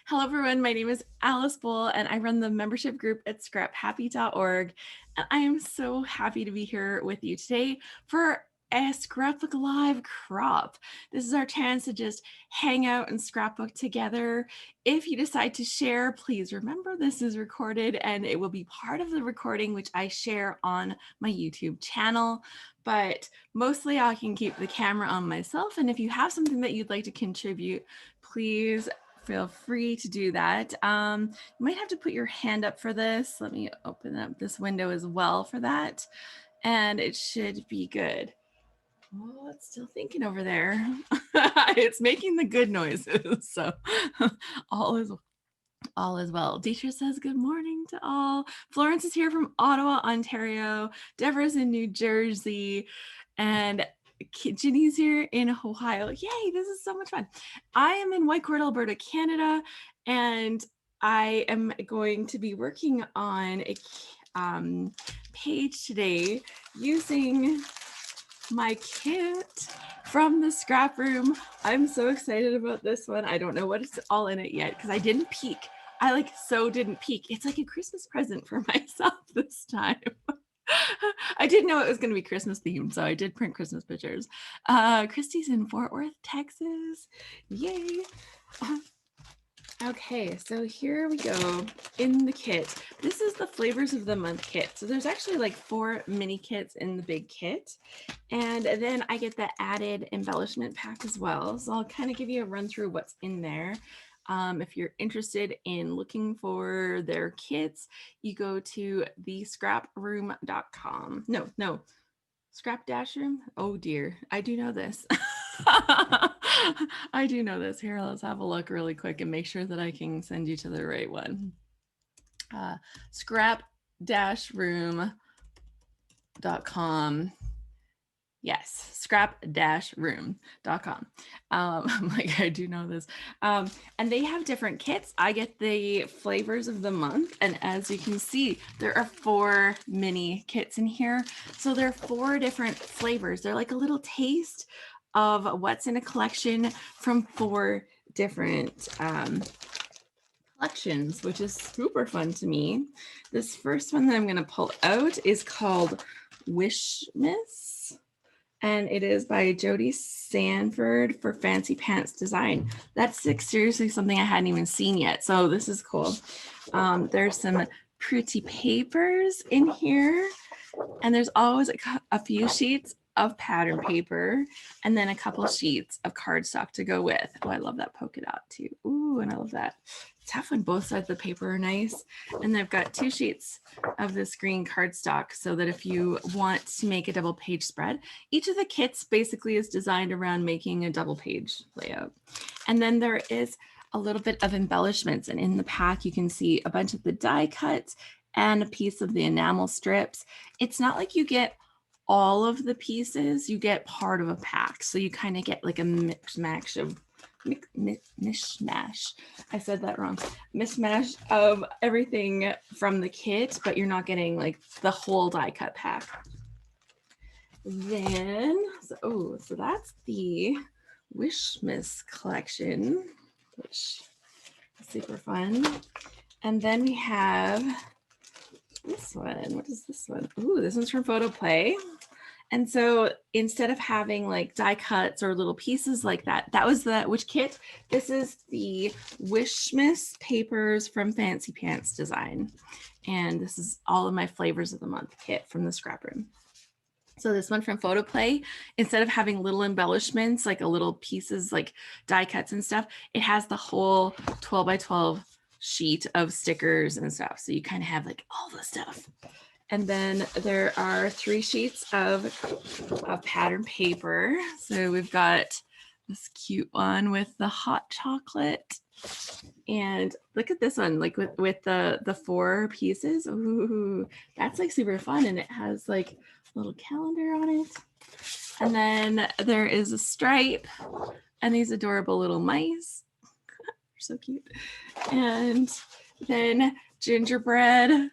Hello, everyone. My name is Alice Bull, and I run the membership group at scraphappy.org. And I am so happy to be here with you today for a Scrapbook Live crop. This is our chance to just hang out and scrapbook together. If you decide to share, please remember this is recorded and it will be part of the recording, which I share on my YouTube channel. But mostly I can keep the camera on myself. And if you have something that you'd like to contribute, please feel free to do that. You might have to put your hand up for this. Let me open up this window as well for that. And it should be good. Oh, it's still thinking over there. It's making the good noises. So all is well. Deidre says good morning to all. Florence is here from Ottawa, Ontario. Deborah's in New Jersey. And Ginny's here in Ohio. Yay, this is so much fun. I am in Whitecourt, Alberta, Canada, and I am going to be working on a page today using my kit from the scrap room. I'm so excited about this one. I don't know what it's all in it yet because I didn't peek. I didn't peek. It's like a Christmas present for myself this time. I didn't know it was going to be Christmas themed, so I did print Christmas pictures. Christy's in Fort Worth, Texas. Yay. Okay, so here we go in the kit. This is the flavors of the month kit. So there's actually like 4 mini kits in the big kit. And then I get the added embellishment pack as well. So I'll kind of give you a run through what's in there. If you're interested in looking for their kits, you go to the scraproom.com. No, scrap-room. Oh dear, I do know this. I do know this. Here, let's have a look really quick and make sure that I can send you to the right one. Scrap-room.com. Yes, scrap-room.com. I'm like, I do know this. And they have different kits. I get the flavors of the month. And as you can see, there are 4 mini kits in here. So there are 4 different flavors. They're like a little taste of what's in a collection from 4 different collections, which is super fun to me. This first one that I'm going to pull out is called Wishmas. And it is by Jody Sanford for Fancy Pants Design. That's like seriously something I hadn't even seen yet. So this is cool. There's some pretty papers in here. And there's always a few sheets of pattern paper and then a couple sheets of cardstock to go with. Oh, I love that polka dot too. Ooh, and I love that. It's tough when both sides of the paper are nice. And I've got 2 sheets of this green cardstock so that if you want to make a double page spread, each of the kits basically is designed around making a double page layout. And then there is a little bit of embellishments, and in the pack you can see a bunch of the die cuts and a piece of the enamel strips. It's not like you get all of the pieces, you get part of a pack. So you kind of get like a mishmash of mishmash. I said that wrong. Mishmash of everything from the kit, but you're not getting like the whole die cut pack. Then, so that's the Wishmas collection, which is super fun. And then we have this one. What is this one? Ooh, this one's from Photo Play. And so instead of having like die cuts or little pieces like that, that was the which kit? This is the Wishmas papers from Fancy Pants Design. And this is all of my flavors of the month kit from the scrap room. So this one from Photo Play, instead of having little embellishments, like a little pieces like die cuts and stuff, it has the whole 12 by 12 sheet of stickers and stuff. So you kind of have like all the stuff. And then there are 3 sheets of pattern paper. So we've got this cute one with the hot chocolate. And look at this one, like with the 4 pieces. Ooh, that's like super fun. And it has like a little calendar on it. And then there is a stripe and these adorable little mice. They're so cute. And then gingerbread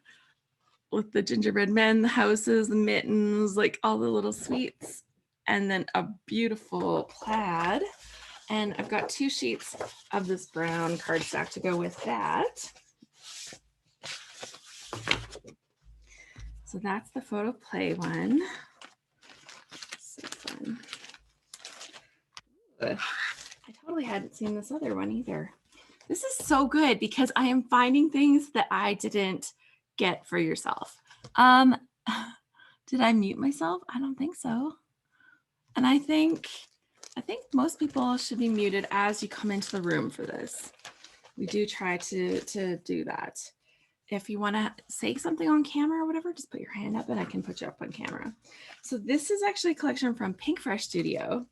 with the gingerbread men, the houses, the mittens, like all the little sweets. And then a beautiful plaid. And I've got 2 sheets of this brown cardstock to go with that. So that's the photo play one. So fun. I totally hadn't seen this other one either. This is so good because I am finding things that I didn't get for yourself. Did I mute myself? I don't think so. And I think most people should be muted as you come into the room for this. We do try to do that. If you want to say something on camera or whatever, just put your hand up and I can put you up on camera. So this is actually a collection from Pink Fresh Studio.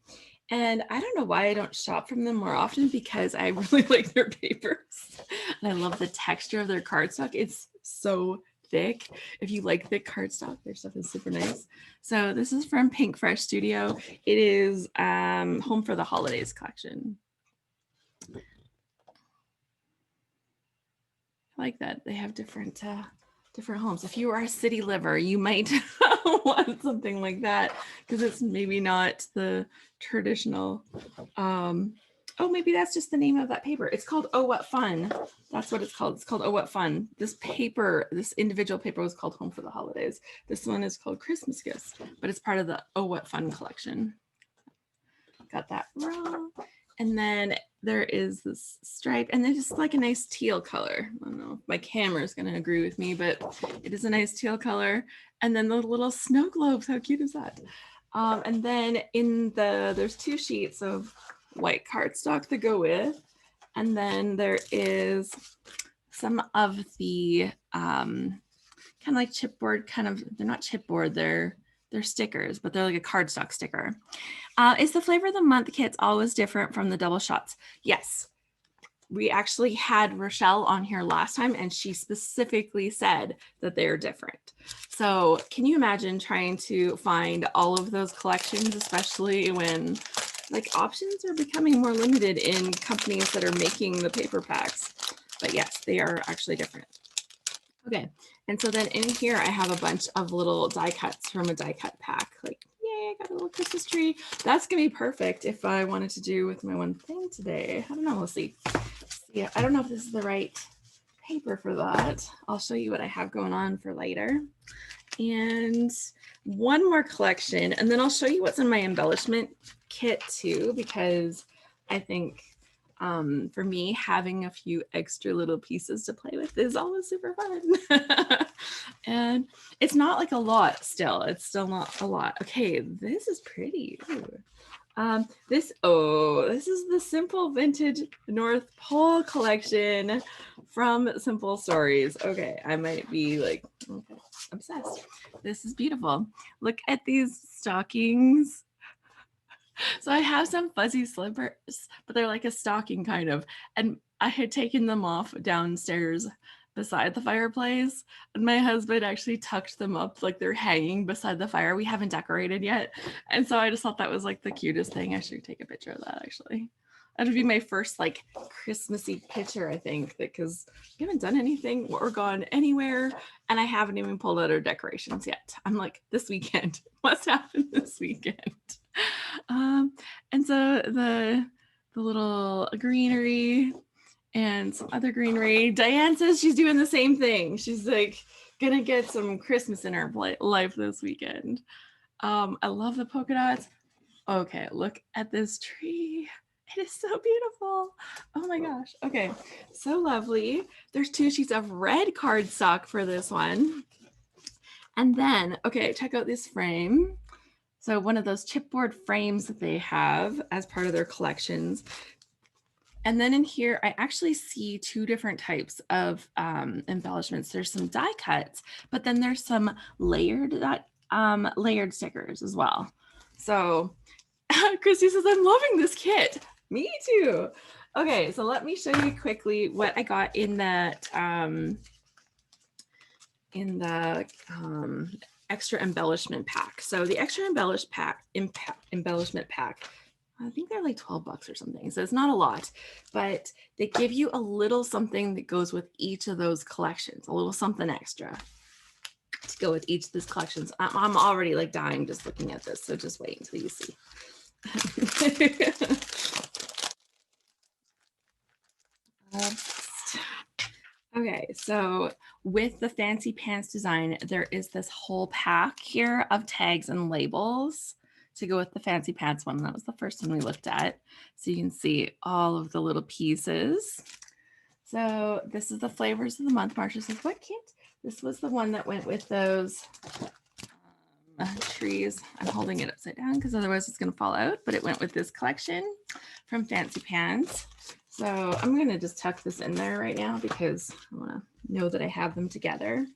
And I don't know why I don't shop from them more often, because I really like their papers. And I love the texture of their cardstock. It's so thick. If you like thick cardstock, their stuff is super nice. So this is from Pink Fresh Studio. It is Home for the Holidays collection. I like that they have different homes. If you are a city liver, you might want something like that, because it's maybe not the traditional. Oh, maybe that's just the name of that paper. It's called Oh What Fun. That's what it's called. It's called Oh What Fun. This paper, this individual paper was called Home for the Holidays. This one is called Christmas Gifts, but it's part of the Oh What Fun collection. Got that wrong. And then there is this stripe, and then just like a nice teal color. I don't know if my camera is going to agree with me, but it is a nice teal color. And then the little snow globes, how cute is that? And then there's 2 sheets of white cardstock to go with. And then there is some of the kind of like chipboard, they're not chipboard, they're stickers, but they're like a cardstock sticker. Is the flavor of the month kits always different from the double shots? Yes. We actually had Rochelle on here last time, and she specifically said that they're different. So can you imagine trying to find all of those collections, especially when like options are becoming more limited in companies that are making the paper packs? But yes, they are actually different. Okay, and so then in here, I have a bunch of little die cuts from a die cut pack. Like, yay, I got a little Christmas tree. That's gonna be perfect if I wanted to do with my one thing today. I don't know, we'll see. Yeah, I don't know if this is the right paper for that. I'll show you what I have going on for later. And one more collection, and then I'll show you what's in my embellishment kit too, because I think for me, having a few extra little pieces to play with is always super fun. And it's not like a lot still. It's still not a lot. Okay, this is pretty. This is the Simple Vintage North Pole collection from Simple Stories. Okay, I might be like, okay, obsessed. This is beautiful. Look at these stockings. So I have some fuzzy slippers, but they're like a stocking kind of. And I had taken them off downstairs beside the fireplace, and my husband actually tucked them up like they're hanging beside the fire. We haven't decorated yet. And so I just thought that was like the cutest thing. I should take a picture of that actually. That would be my first like Christmassy picture, I think, because we haven't done anything or gone anywhere, and I haven't even pulled out our decorations yet. I'm like, this weekend, what's happened this weekend? And so the little greenery and some other greenery. Diane says she's doing the same thing. She's like gonna get some Christmas in her life this weekend. I love the polka dots. Okay, look at this tree. It is so beautiful. Oh my gosh. Okay, so lovely. There's 2 sheets of red cardstock for this one. And then, okay, check out this frame. So one of those chipboard frames that they have as part of their collections. And then in here, I actually see 2 different types of embellishments. There's some die cuts, but then there's some layered stickers as well. So Christy says, I'm loving this kit. Me too. Okay, so let me show you quickly what I got in that extra embellishment pack. So the extra embellishment pack, I think they're like $12 or something. So it's not a lot, but they give you a little something that goes with each of those collections, a little something extra to go with each of these collections. I'm already like dying just looking at this. So just wait until you see. Obsessed. Okay, so with the fancy pants design, there is this whole pack here of tags and labels to go with the fancy pants one. That was the first one we looked at. So you can see all of the little pieces. So this is the flavors of the month. Marsha says, what kit? This was the one that went with those trees. I'm holding it upside down because otherwise it's going to fall out, but it went with this collection from Fancy Pants. So I'm going to just tuck this in there right now because I want to know that I have them together.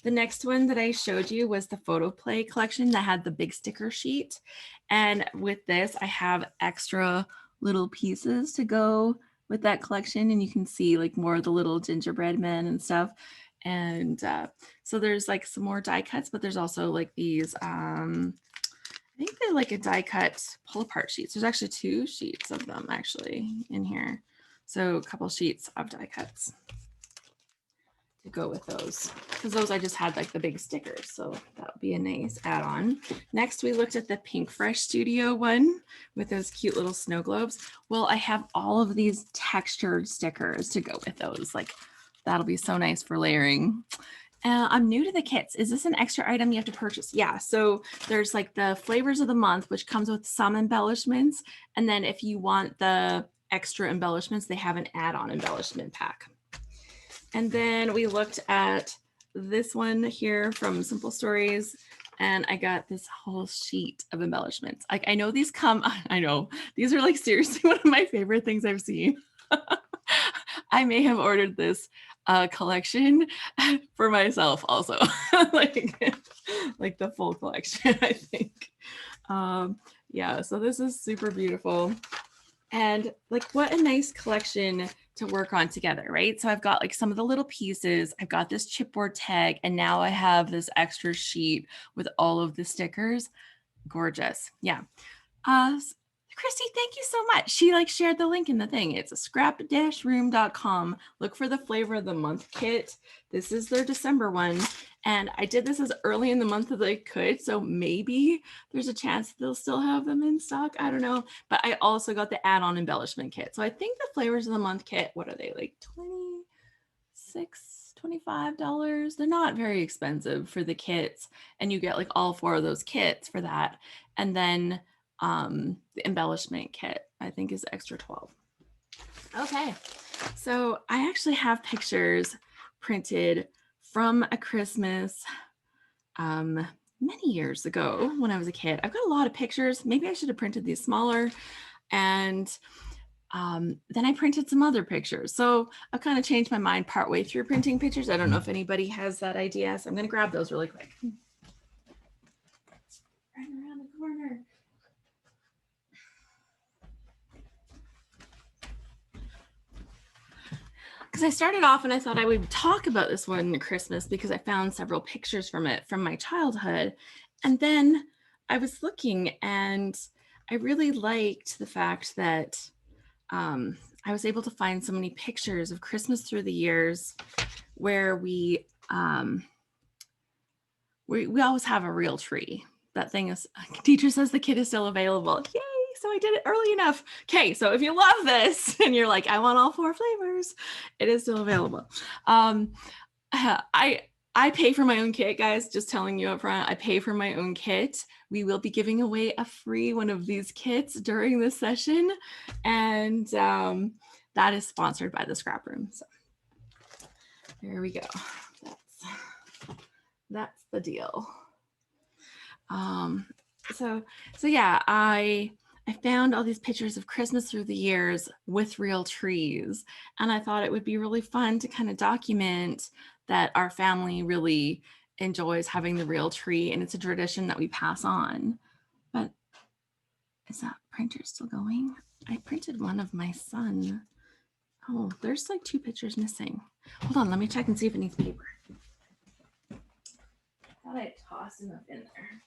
The next one that I showed you was the photo play collection that had the big sticker sheet. And with this, I have extra little pieces to go with that collection. And you can see like more of the little gingerbread men and stuff. And so there's like some more die cuts, but there's also like these, I think they're like a die cut pull apart sheets. There's actually 2 sheets of them actually in here. So a couple sheets of die cuts to go with those, because those I just had like the big stickers, so that would be a nice add-on. Next, we looked at the Pink Fresh Studio one with those cute little snow globes. Well, I have all of these textured stickers to go with those. Like that'll be so nice for layering. I'm new to the kits. Is this an extra item you have to purchase? Yeah, so there's like the flavors of the month, which comes with some embellishments. And then if you want the extra embellishments, they have an add-on embellishment pack. And then we looked at this one here from Simple Stories, and I got this whole sheet of embellishments. Like I know these come, I know these are like seriously one of my favorite things I've seen. I may have ordered this collection for myself also, like the full collection, I think. Yeah, so this is super beautiful. And like what a nice collection to work on together, right? So I've got like some of the little pieces, I've got this chipboard tag, and now I have this extra sheet with all of the stickers. Gorgeous. Yeah. Christy, thank you so much. She like shared the link in the thing. It's a scrap-room.com. Look for the flavor of the month kit. This is their December one. And I did this as early in the month as I could. So maybe there's a chance they'll still have them in stock. I don't know. But I also got the add-on embellishment kit. So I think the flavors of the month kit, what are they, like $25? They're not very expensive for the kits. And you get like all 4 of those kits for that. And then the embellishment kit, I think, is extra 12. Okay, so I actually have pictures printed from a Christmas many years ago when I was a kid. I've got a lot of pictures. Maybe I should have printed these smaller. And then I printed some other pictures. So I've kind of changed my mind partway through printing pictures. I don't know if anybody has that idea. So I'm going to grab those really quick. Right around the corner. Because I started off and I thought I would talk about this one Christmas because I found several pictures from it from my childhood. And then I was looking and I really liked the fact that I was able to find so many pictures of Christmas through the years where we always have a real tree. That thing is, teacher says the kit is still available. Yay! So I did it early enough. Okay, so if you love this and you're like, I want all 4 flavors, it is still available. I pay for my own kit, guys. Just telling you up front, I pay for my own kit. We will be giving away a free one of these kits during this session, and that is sponsored by the ScrapRoom. So there we go. That's the deal. So yeah, I found all these pictures of Christmas through the years with real trees. And I thought it would be really fun to kind of document that our family really enjoys having the real tree. And it's a tradition that we pass on. But is that printer still going? I printed one of my son. Oh, there's like 2 pictures missing. Hold on, let me check and see if it needs paper. I thought I tossed enough in there.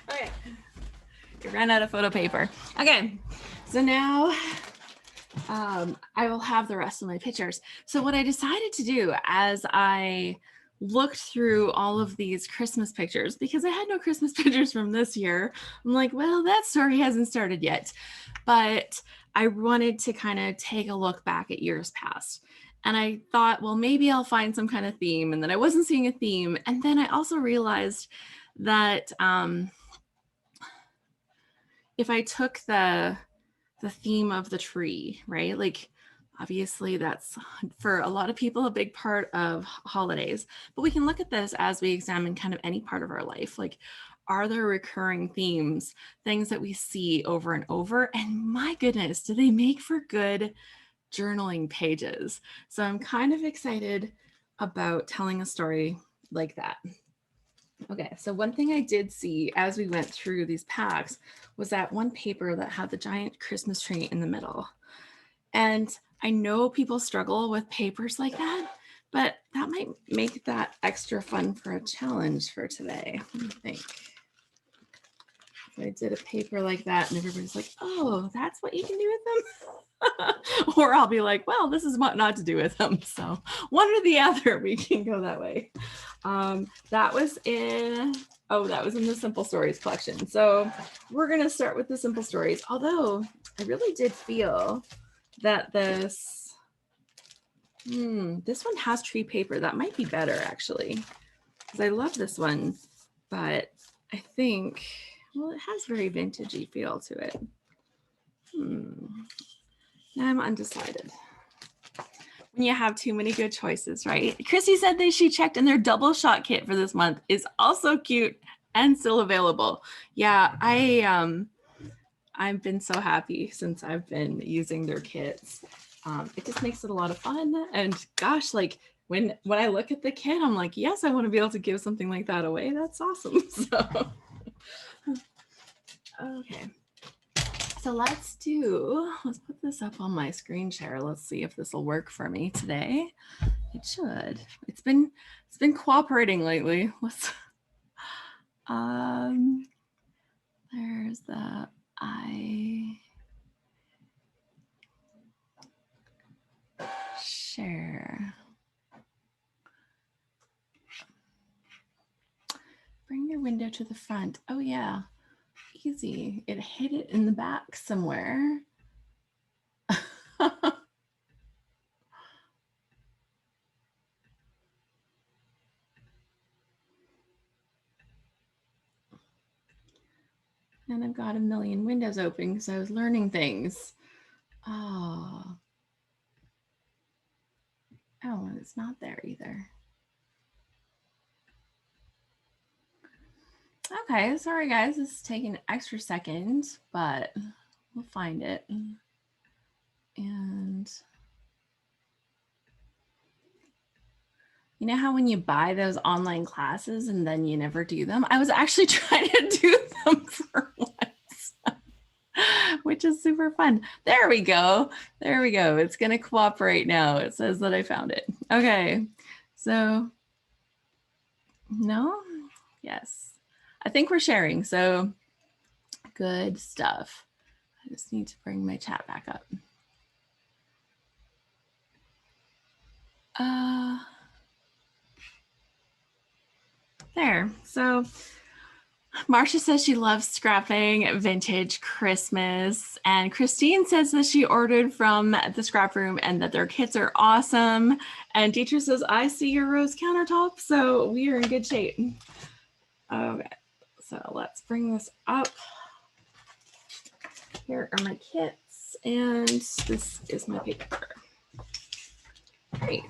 Okay, ran out of photo paper. Okay, so now I will have the rest of my pictures. So what I decided to do as I looked through all of these Christmas pictures, because I had no Christmas pictures from this year, I'm like, well, that story hasn't started yet. But I wanted to kind of take a look back at years past. And I thought, well, maybe I'll find some kind of theme. And then I wasn't seeing a theme. And then I also realized that if I took the theme of the tree, right? Like, obviously that's for a lot of people a big part of holidays, but we can look at this as we examine kind of any part of our life. Like, are there recurring themes, things that we see over and over? And my goodness, do they make for good journaling pages? So I'm kind of excited about telling a story like that. Okay, so one thing I did see as we went through these packs was that one paper that had the giant Christmas tree in the middle. And I know people struggle with papers like that, but that might make that extra fun for a challenge for today. What do you think? If I did a paper like that and everybody's like, oh, that's what you can do with them? Or I'll be like, well, this is what not to do with them. So one or the other, we can go that way. That was in the Simple Stories collection. So we're going to start with the Simple Stories. Although I really did feel that this one has tree paper. That might be better actually, because I love this one, but I think, well, it has very vintagey feel to it. I'm undecided. When you have too many good choices, right? Chrissy said that she checked and their double shot kit for this month is also cute and still available. Yeah, I've been so happy since I've been using their kits. It just makes it a lot of fun. And gosh, like when I look at the kit, I'm like, yes, I want to be able to give something like that away. That's awesome. So, okay. So let's put this up on my screen share. Let's see if this will work for me today. It should. It's been cooperating lately. Let's there's the share. Bring your window to the front. Oh yeah. Easy. It hid it in the back somewhere. And I've got a million windows open because I was learning things. Oh, and it's not there either. Okay, sorry guys, this is taking an extra second, but we'll find it. And you know how when you buy those online classes and then you never do them? I was actually trying to do them for once, which is super fun. There we go. There we go. It's going to cooperate now. It says that I found it. Okay, so no? Yes. I think we're sharing, so good stuff. I just need to bring my chat back up. There. So Marcia says she loves scrapping vintage Christmas, and Christine says that she ordered from the ScrapRoom and that their kits are awesome. And Dietrich says, I see your rose countertop, so we are in good shape. Okay. So let's bring this up. Here are my kits, and this is my paper. Great.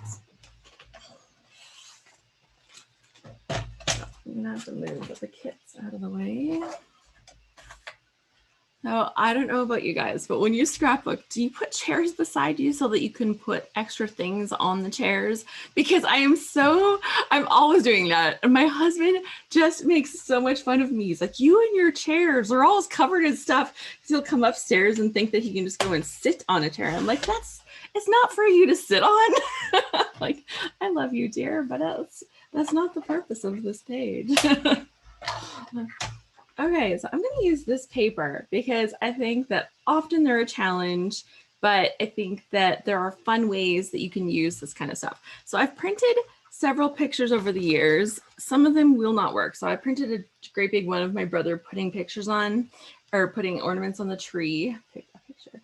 I'm gonna have to move the kits out of the way. Now, I don't know about you guys, but when you scrapbook, do you put chairs beside you so that you can put extra things on the chairs? Because I'm always doing that. And my husband just makes so much fun of me. He's like, you and your chairs are always covered in stuff. He'll come upstairs and think that he can just go and sit on a chair. I'm like, it's not for you to sit on. Like, I love you, dear, but that's not the purpose of this page. Okay, so I'm going to use this paper because I think that often they're a challenge, but I think that there are fun ways that you can use this kind of stuff. So I've printed several pictures over the years. Some of them will not work. So I printed a great big one of my brother putting pictures on, or putting ornaments on the tree. Pick that picture.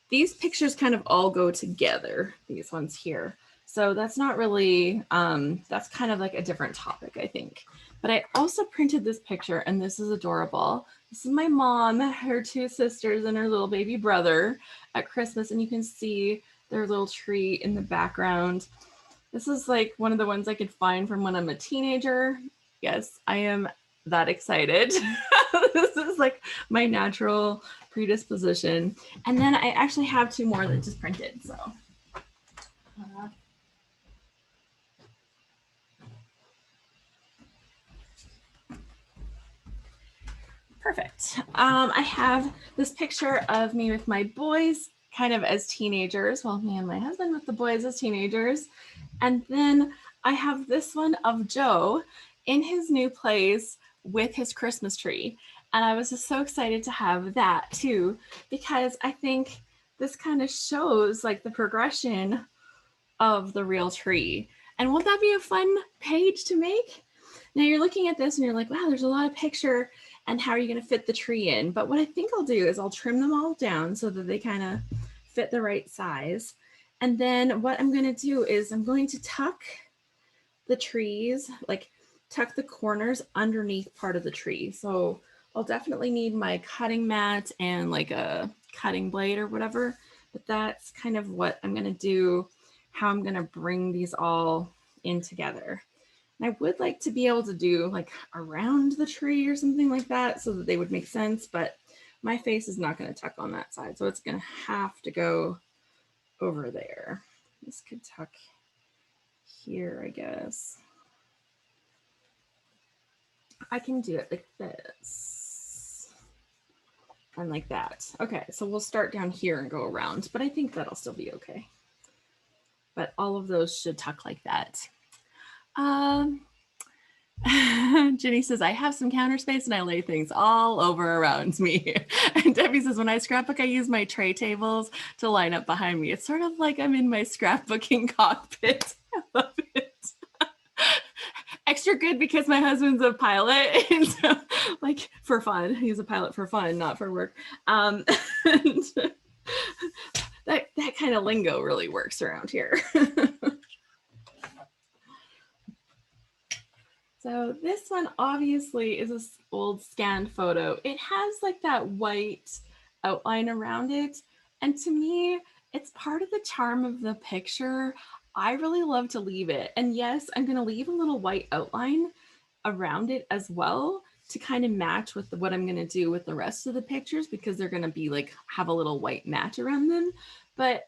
These pictures kind of all go together, these ones here. So that's not really, that's kind of like a different topic, I think. But I also printed this picture, and this is adorable. This is my mom, her two sisters, and her little baby brother at Christmas, and you can see their little tree in the background. This is like one of the ones I could find from when I'm a teenager. Yes, I am that excited. This is like my natural predisposition. And then I actually have two more that just printed, so. Perfect. I have this picture of me with my boys kind of as teenagers. Well, me and my husband with the boys as teenagers. And then I have this one of Joe in his new place with his Christmas tree. And I was just so excited to have that too, because I think this kind of shows like the progression of the real tree. And won't that be a fun page to make? Now you're looking at this and you're like, wow, there's a lot of picture, and how are you going to fit the tree in? But what I think I'll do is I'll trim them all down so that they kind of fit the right size. And then what I'm going to do is I'm going to tuck the trees, like tuck the corners underneath part of the tree. So I'll definitely need my cutting mat and like a cutting blade or whatever, but that's kind of what I'm going to do, how I'm going to bring these all in together. And I would like to be able to do like around the tree or something like that so that they would make sense, but my face is not going to tuck on that side. So it's going to have to go over there. This could tuck here, I guess. I can do it like this and like that. Okay, so we'll start down here and go around, but I think that'll still be okay. But all of those should tuck like that. Jenny says, I have some counter space and I lay things all over around me. And Debbie says, when I scrapbook, I use my tray tables to line up behind me. It's sort of like I'm in my scrapbooking cockpit. I love it. Extra good because my husband's a pilot, and so, like, for fun. He's a pilot for fun, not for work. And that kind of lingo really works around here. So this one obviously is an old scanned photo. It has like that white outline around it. And to me, it's part of the charm of the picture. I really love to leave it. And yes, I'm going to leave a little white outline around it as well to kind of match with what I'm going to do with the rest of the pictures, because they're going to be like, have a little white match around them. But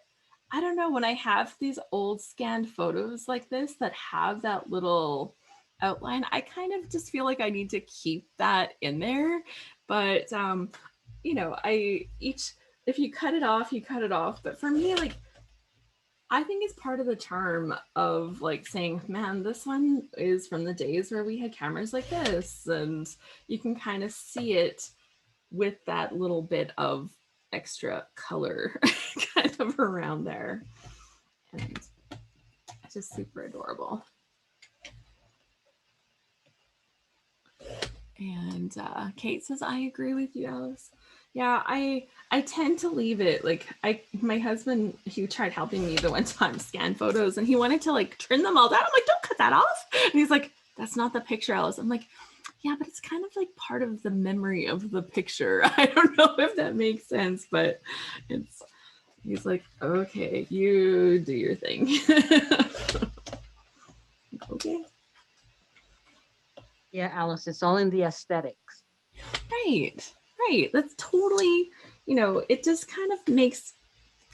I don't know, when I have these old scanned photos like this that have that little outline, I kind of just feel like I need to keep that in there. But you know, if you cut it off, you cut it off. But for me, like, I think it's part of the charm of like saying, man, this one is from the days where we had cameras like this, and you can kind of see it with that little bit of extra color kind of around there. And it's just super adorable. And Kate says, I agree with you, Alice. Yeah, I tend to leave it. Like, my husband, he tried helping me the one time scan photos, and he wanted to like trim them all down. I'm like, don't cut that off. And he's like, that's not the picture, Alice. I'm like, yeah, but it's kind of like part of the memory of the picture. I don't know if that makes sense, but he's like, okay, you do your thing. Okay. Yeah, Alice, it's all in the aesthetics. Right. That's totally, you know, it just kind of makes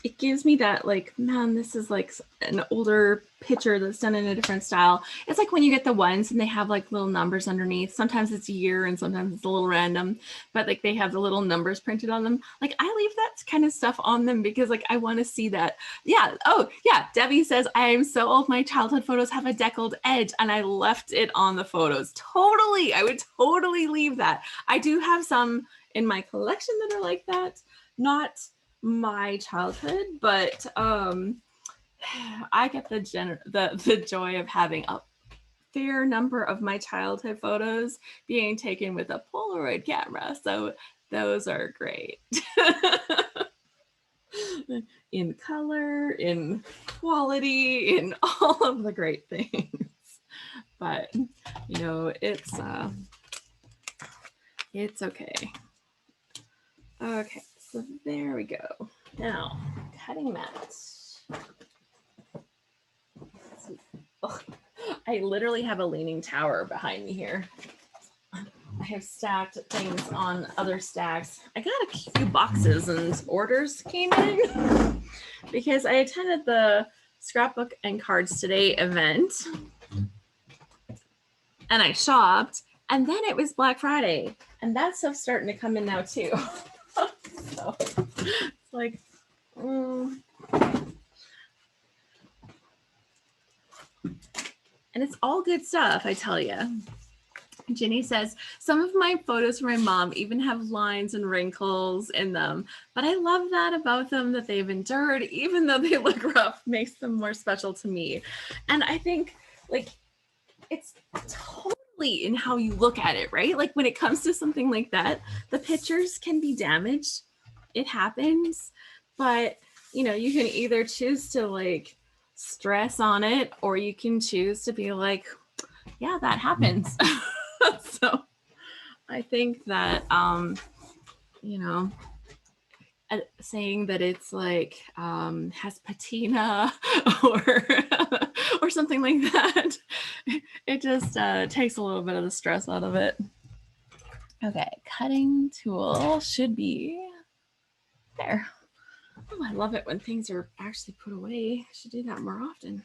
it gives me that like, man, this is like an older picture that's done in a different style. It's like when you get the ones and they have like little numbers underneath. Sometimes it's a year and sometimes it's a little random, but like they have the little numbers printed on them. Like I leave that kind of stuff on them because like I want to see that. Yeah. Oh yeah. Debbie says, I am so old. My childhood photos have a deckled edge and I left it on the photos. Totally. I would totally leave that. I do have some in my collection that are like that. Not my childhood, but I get the joy of having a fair number of my childhood photos being taken with a Polaroid camera. So those are great. In color, in quality, in all of the great things. But you know, it's okay. Okay, so there we go. Now, cutting mat. Oh, I literally have a leaning tower behind me here. I have stacked things on other stacks. I got a few boxes and orders came in because I attended the Scrapbook and Cards Today event and I shopped, and then it was Black Friday and that stuff's starting to come in now too. So it's like, and it's all good stuff, I tell you. Jenny says, some of my photos from my mom even have lines and wrinkles in them, but I love that about them, that they've endured, even though they look rough, makes them more special to me. And I think like it's totally in how you look at it, right? Like when it comes to something like that, the pictures can be damaged. It happens, but you know, you can either choose to like stress on it, or you can choose to be like, yeah, that happens. So I think that, you know, saying that it's like has patina or something like that, it just takes a little bit of the stress out of it. Okay, cutting tool should be there. Oh, I love it when things are actually put away. I should do that more often.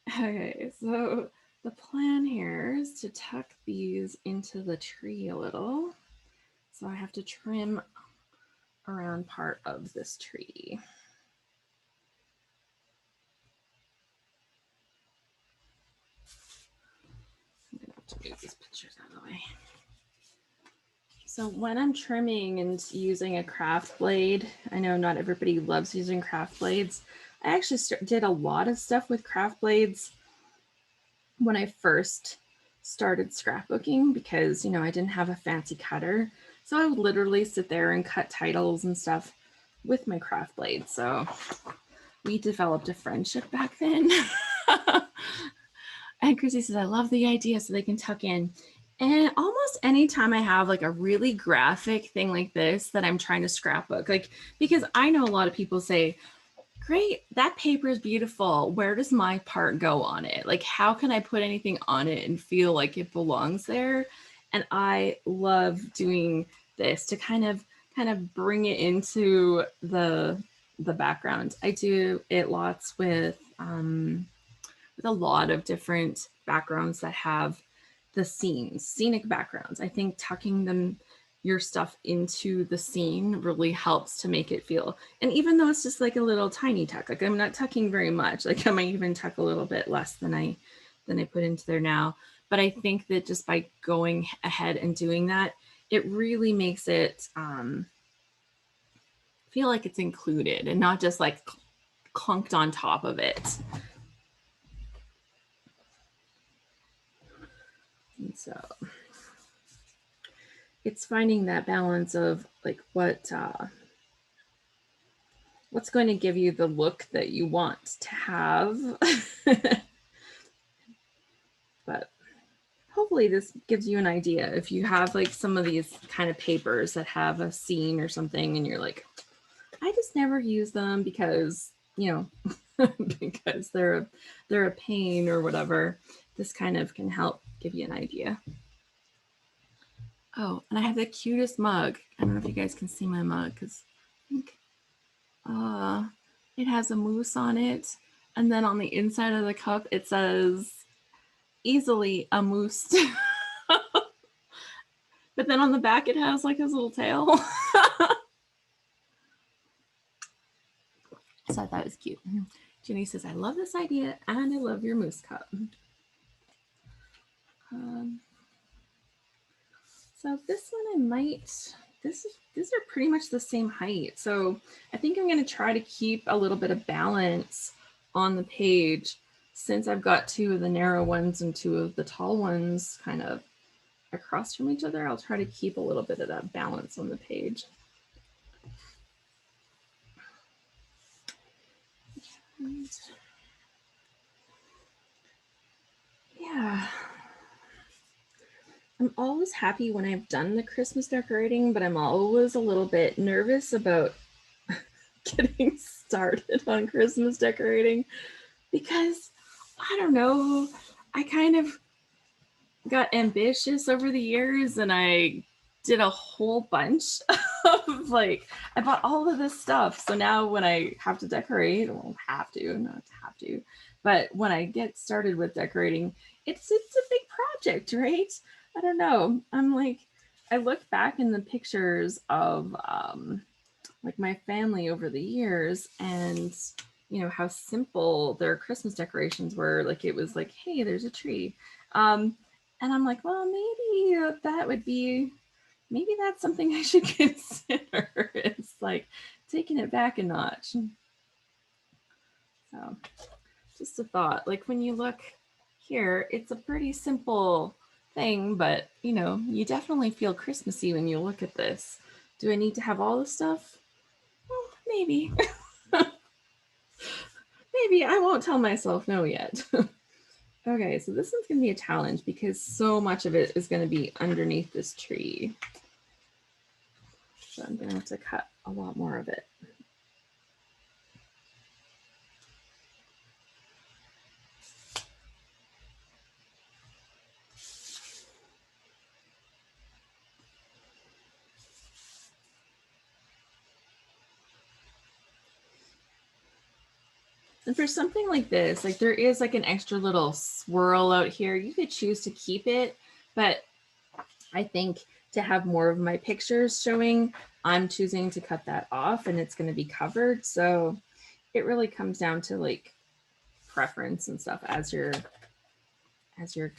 Okay, so the plan here is to tuck these into the tree a little. So I have to trim around part of this tree. I'm gonna have to move these pictures out of the way. So when I'm trimming and using a craft blade, I know not everybody loves using craft blades. I actually did a lot of stuff with craft blades when I first started scrapbooking because, you know, I didn't have a fancy cutter. So I would literally sit there and cut titles and stuff with my craft blade. So we developed a friendship back then. And Chrissy says, I love the idea so they can tuck in. And almost anytime I have like a really graphic thing like this that I'm trying to scrapbook, like, because I know a lot of people say, great, that paper is beautiful. Where does my part go on it? Like, how can I put anything on it and feel like it belongs there? And I love doing this to kind of bring it into the background. I do it lots with a lot of different backgrounds that have the scenic backgrounds. I think tucking your stuff into the scene really helps to make it feel, and even though it's just like a little tiny tuck, like I'm not tucking very much, like I might even tuck a little bit less than I put into there now, but I think that just by going ahead and doing that, it really makes it feel like it's included and not just like clunked on top of it. And so it's finding that balance of like what's going to give you the look that you want to have. But hopefully this gives you an idea. If you have like some of these kind of papers that have a scene or something and you're like, I just never use them because, you know, because they're a pain or whatever, this kind of can help give you an idea. Oh, and I have the cutest mug. I don't know if you guys can see my mug because I think It has a moose on it. And then on the inside of the cup, it says easily a moose. But then on the back, it has like his little tail. So I thought it was cute. Jenny says, I love this idea and I love your moose cup. So this one I might, these are pretty much the same height. So I think I'm going to try to keep a little bit of balance on the page since I've got two of the narrow ones and two of the tall ones kind of across from each other. I'll try to keep a little bit of that balance on the page. And yeah. I'm always happy when I've done the Christmas decorating, but I'm always a little bit nervous about getting started on Christmas decorating because I don't know, I kind of got ambitious over the years and I did a whole bunch of like, I bought all of this stuff. So now when I have to decorate, well, not have to, but when I get started with decorating, it's a big project, right? I don't know. I'm like, I look back in the pictures of like my family over the years and you know how simple their Christmas decorations were. Like it was like, hey, there's a tree. And I'm like, well, maybe that would be, maybe that's something I should consider. It's like taking it back a notch. So just a thought, like when you look here, it's a pretty simple thing, but you know, you definitely feel Christmassy when you look at this. Do I need to have all the stuff? Well, maybe. Maybe I won't tell myself no yet. Okay, so this one's going to be a challenge because so much of it is going to be underneath this tree. So I'm going to have to cut a lot more of it. And for something like this, like there is like an extra little swirl out here. You could choose to keep it, but I think to have more of my pictures showing, I'm choosing to cut that off and it's going to be covered. So it really comes down to like preference and stuff as you're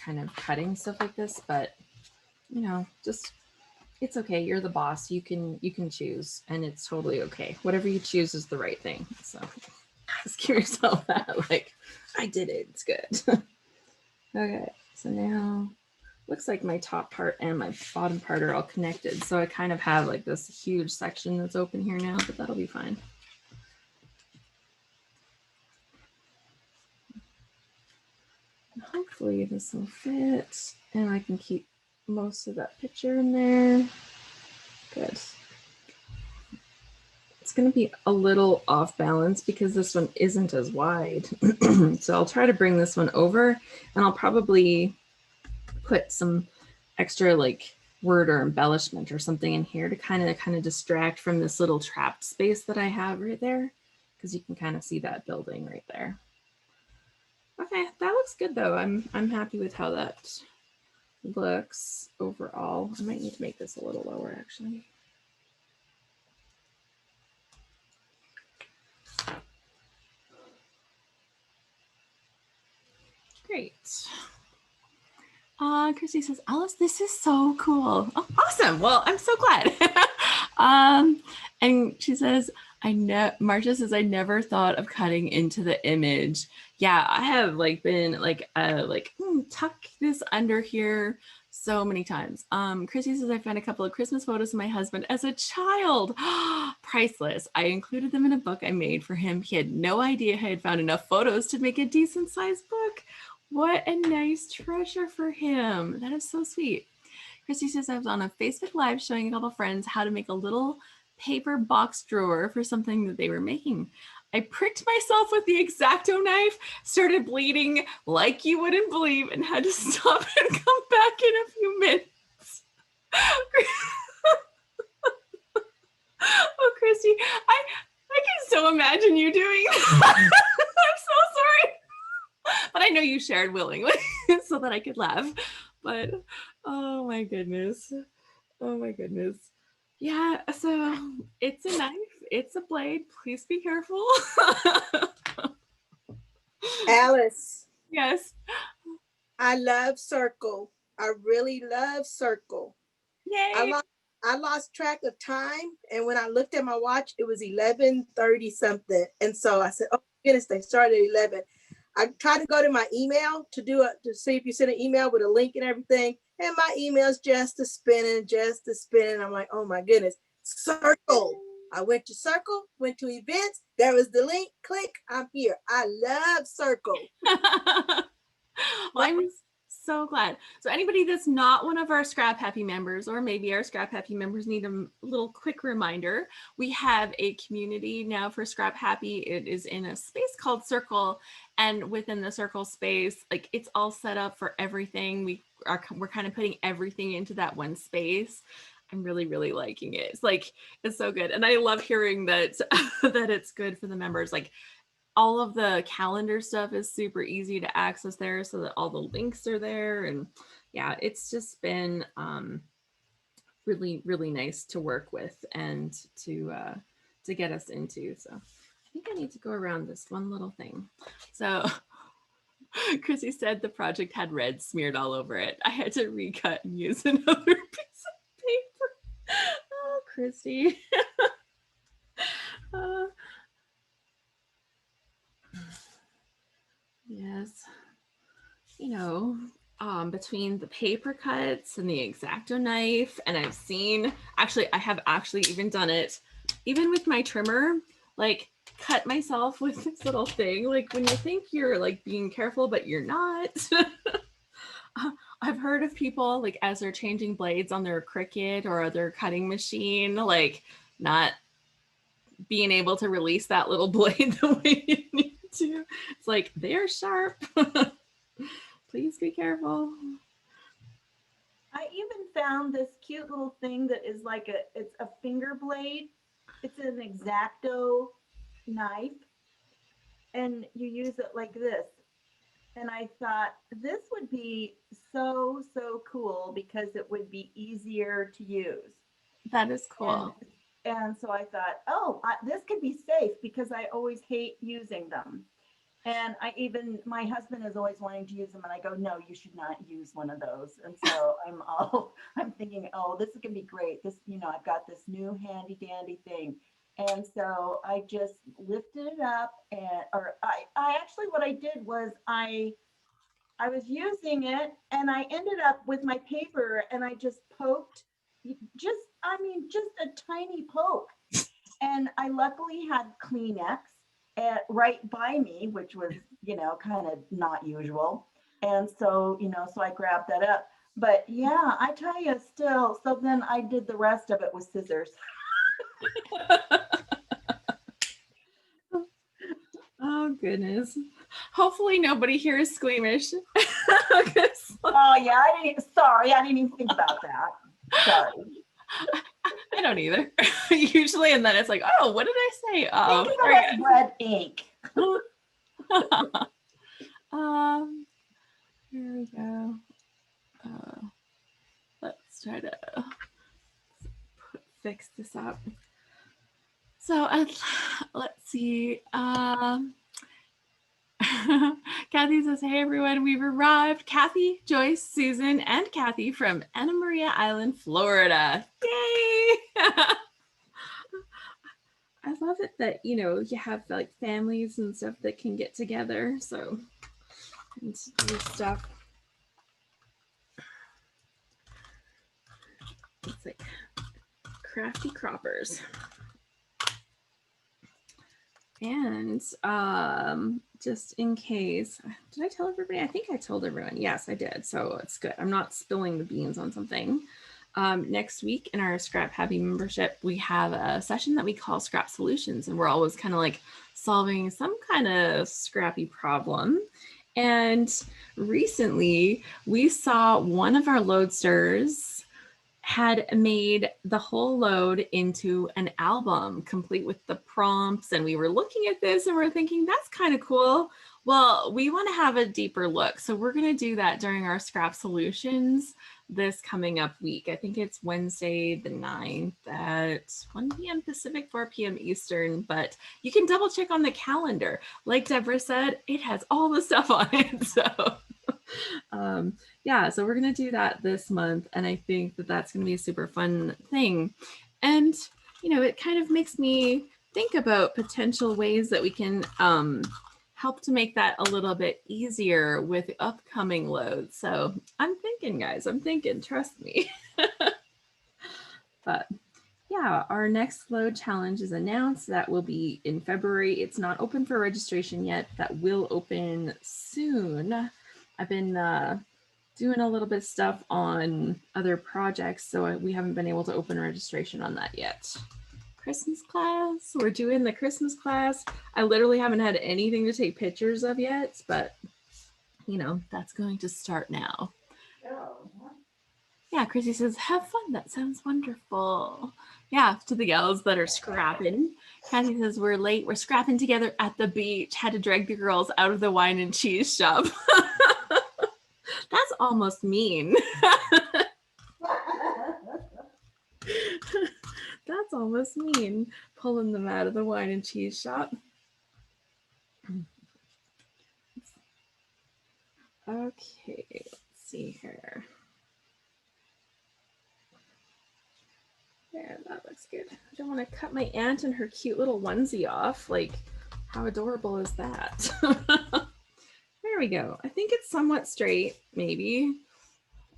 kind of cutting stuff like this. But you know, just it's okay. You're the boss. You can choose, and it's totally okay. Whatever you choose is the right thing. So ask yourself that, like, I did it. It's good. Okay, so now looks like my top part and my bottom part are all connected. So I kind of have like this huge section that's open here now, but that'll be fine. Hopefully this will fit and I can keep most of that picture in there. Good. It's going to be a little off balance because this one isn't as wide. So I'll try to bring this one over and I'll probably put some extra like word or embellishment or something in here to kind of distract from this little trapped space that I have right there, because you can kind of see that building right there. Okay, that looks good though. I'm happy with how that looks overall. I might need to make this a little lower actually. Great. Christy says, Alice, this is so cool. Oh, awesome. Well, I'm so glad. And she says, Marcia says, I never thought of cutting into the image. Yeah, I have like been like, tuck this under here so many times. Christy says, I found a couple of Christmas photos of my husband as a child. Priceless. I included them in a book I made for him. He had no idea I had found enough photos to make a decent sized book. What a nice treasure for him. That is so sweet. Christy says, I was on a Facebook Live showing a couple friends how to make a little paper box drawer for something that they were making. I pricked myself with the X-Acto knife, started bleeding like you wouldn't believe, and had to stop and come back in a few minutes. Oh, Christy, I can so imagine you doing that. I'm so sorry. But I know you shared willingly so that I could laugh. But oh my goodness. Oh my goodness. Yeah, so it's a knife, it's a blade. Please be careful. Alice, Yes. I love circle. I really love circle. Yay. I lost track of time, and when I looked at my watch, it was 11:30 something. And so I said, "Oh goodness, they started at 11." I tried to go to my email to see if you sent an email with a link and everything, and my email's just a spinning. I'm like, oh my goodness, circle. I went to circle, went to events. There was the link. Click. I'm here. I love circle. Well, I'm so glad. So anybody that's not one of our Scrap Happy members, or maybe our Scrap Happy members need a little quick reminder, we have a community now for Scrap Happy. It is in a space called Circle, and within the Circle space, like it's all set up for everything. We're kind of putting everything into that one space. I'm really, really liking it. It's so good. And I love hearing that that it's good for the members. Like all of the calendar stuff is super easy to access there so that all the links are there. And yeah, it's just been really, really nice to work with and to get us into. So I think I need to go around this one little thing. So Chrissy said the project had red smeared all over it. I had to recut and use another piece of paper. Oh, Christy. Yes. You know, between the paper cuts and the X-Acto knife, and I have actually even done it, even with my trimmer, like cut myself with this little thing. Like when you think you're like being careful, but you're not. I've heard of people like as they're changing blades on their Cricut or their cutting machine, like not being able to release that little blade the way you need to. It's like they're sharp. Please be careful. I even found this cute little thing that is like it's a finger blade. It's an X-Acto knife, and you use it like this. And I thought this would be so cool because it would be easier to use. That is cool. And so I thought, oh, this could be safe because I always hate using them. And my husband is always wanting to use them, and I go, no, you should not use one of those. And so I'm thinking, oh, this is gonna be great. This, I've got this new handy dandy thing. And so I just lifted it up, I actually, what I did was I was using it, and I ended up with my paper, and I just poked, just a tiny poke. And I luckily had Kleenex right by me, which was, kind of not usual. And so, so I grabbed that up. But yeah, I tell you still, so then I did the rest of it with scissors. Oh, goodness. Hopefully nobody here is squeamish. Oh, yeah, I didn't even think about that. Sorry. I don't either. Usually, and then it's like, oh, what did I say? Oh, red ink. Here we go. Let's try to fix this up. So let's see. Kathy says, hey everyone, we've arrived. Kathy, Joyce, Susan, and Kathy from Anna Maria Island, Florida. Yay! I love it that, you have like families and stuff that can get together. So, and do stuff. It's like crafty croppers. And just in case, did I tell everybody? I think I told everyone. Yes, I did. So it's good. I'm not spilling the beans on something. Next week in our Scrap Happy membership, we have a session that we call Scrap Solutions. And we're always kind of like solving some kind of scrappy problem. And recently we saw one of our loadsters had made the whole load into an album complete with the prompts. And we were looking at this and we're thinking, that's kind of cool. Well, we want to have a deeper look. So we're going to do that during our Scrap Solutions this coming up week. I think it's Wednesday the 9th at 1 p.m. Pacific, 4 p.m. Eastern, but you can double check on the calendar. Like Deborah said, it has all the stuff on it. So yeah, so we're going to do that this month. And I think that that's going to be a super fun thing. And, you know, it kind of makes me think about potential ways that we can help to make that a little bit easier with upcoming loads. So I'm thinking, guys, I'm thinking, trust me. But yeah, our next load challenge is announced. That will be in February. It's not open for registration yet. That will open soon. I've been doing a little bit of stuff on other projects, so we haven't been able to open registration on that yet. Christmas class, we're doing the Christmas class. I literally haven't had anything to take pictures of yet, but you know, that's going to start now. Yeah, Chrissy says, have fun. That sounds wonderful. Yeah, to the gals that are scrapping. Kathy says, we're late. We're scrapping together at the beach. Had to drag the girls out of the wine and cheese shop. That's almost mean. That's almost mean, pulling them out of the wine and cheese shop. Okay, let's see here. There, that looks good. I don't want to cut my aunt and her cute little onesie off. Like, how adorable is that? There we go. I think it's somewhat straight, maybe.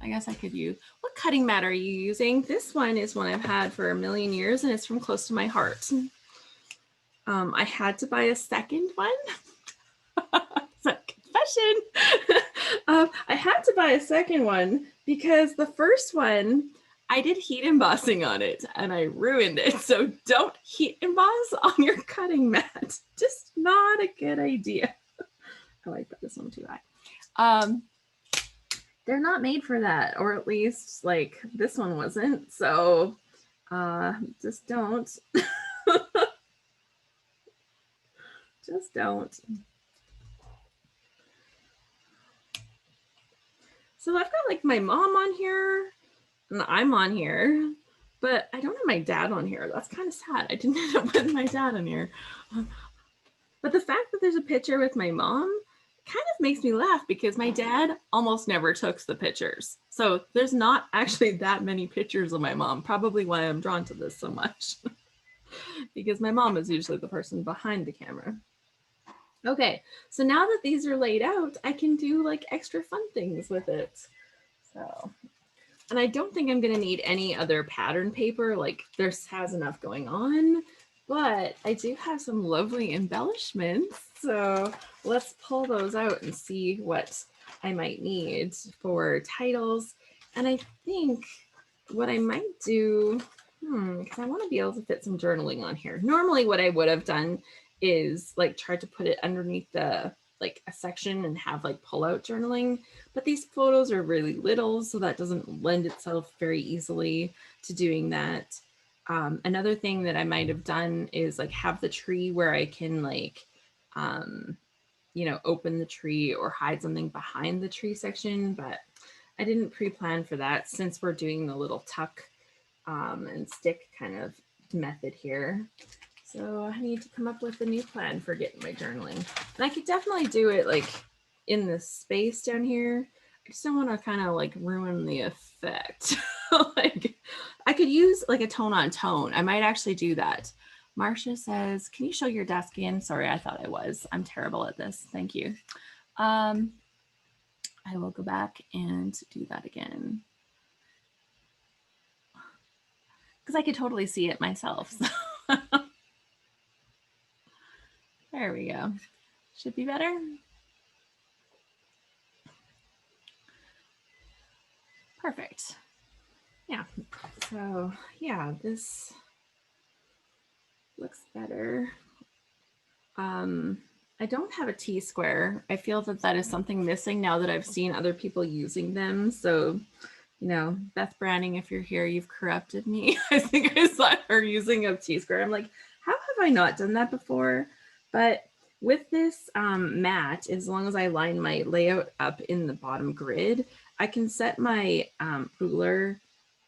I guess I could use, what cutting mat are you using? This one is one I've had for a million years and it's from close to my heart. I had to buy a second one. Confession. I had to buy a second one because the first one, I did heat embossing on it and I ruined it. So don't heat emboss on your cutting mat. Just not a good idea. Oh, I put this one too high. They're not made for that, or at least like this one wasn't. So just don't. Just don't. So I've got like my mom on here and I'm on here, but I don't have my dad on here. That's kind of sad. I didn't end up putting my dad on here. But the fact that there's a picture with my mom kind of makes me laugh because my dad almost never took the pictures. So there's not actually that many pictures of my mom, probably why I'm drawn to this so much. Because my mom is usually the person behind the camera. Okay, so now that these are laid out, I can do like extra fun things with it. So, and I don't think I'm gonna need any other pattern paper, like there's has enough going on, but I do have some lovely embellishments. So let's pull those out and see what I might need for titles. And I think what I might do, because I want to be able to fit some journaling on here. Normally what I would have done is like try to put it underneath the like a section and have like pull out journaling, but these photos are really little, so that doesn't lend itself very easily to doing that. Another thing that I might have done is like have the tree where I can like you know, open the tree or hide something behind the tree section, but I didn't pre-plan for that since we're doing the little tuck and stick kind of method here. So I need to come up with a new plan for getting my journaling. And I could definitely do it like in this space down here. I just don't want to kind of like ruin the effect. Like I could use like a tone on tone. I might actually do that. Marcia says, can you show your desk again? Sorry, I thought I was. I'm terrible at this. Thank you. I will go back and do that again. Because I could totally see it myself. So. There we go. Should be better. Perfect. Yeah. So yeah, this looks better. I don't have a T-square. I feel that that is something missing now that I've seen other people using them. So you know, Beth Branning, if you're here, you've corrupted me. I think I saw her using a T-square. I'm like, how have I not done that before? But with this mat, as long as I line my layout up in the bottom grid, I can set my ruler,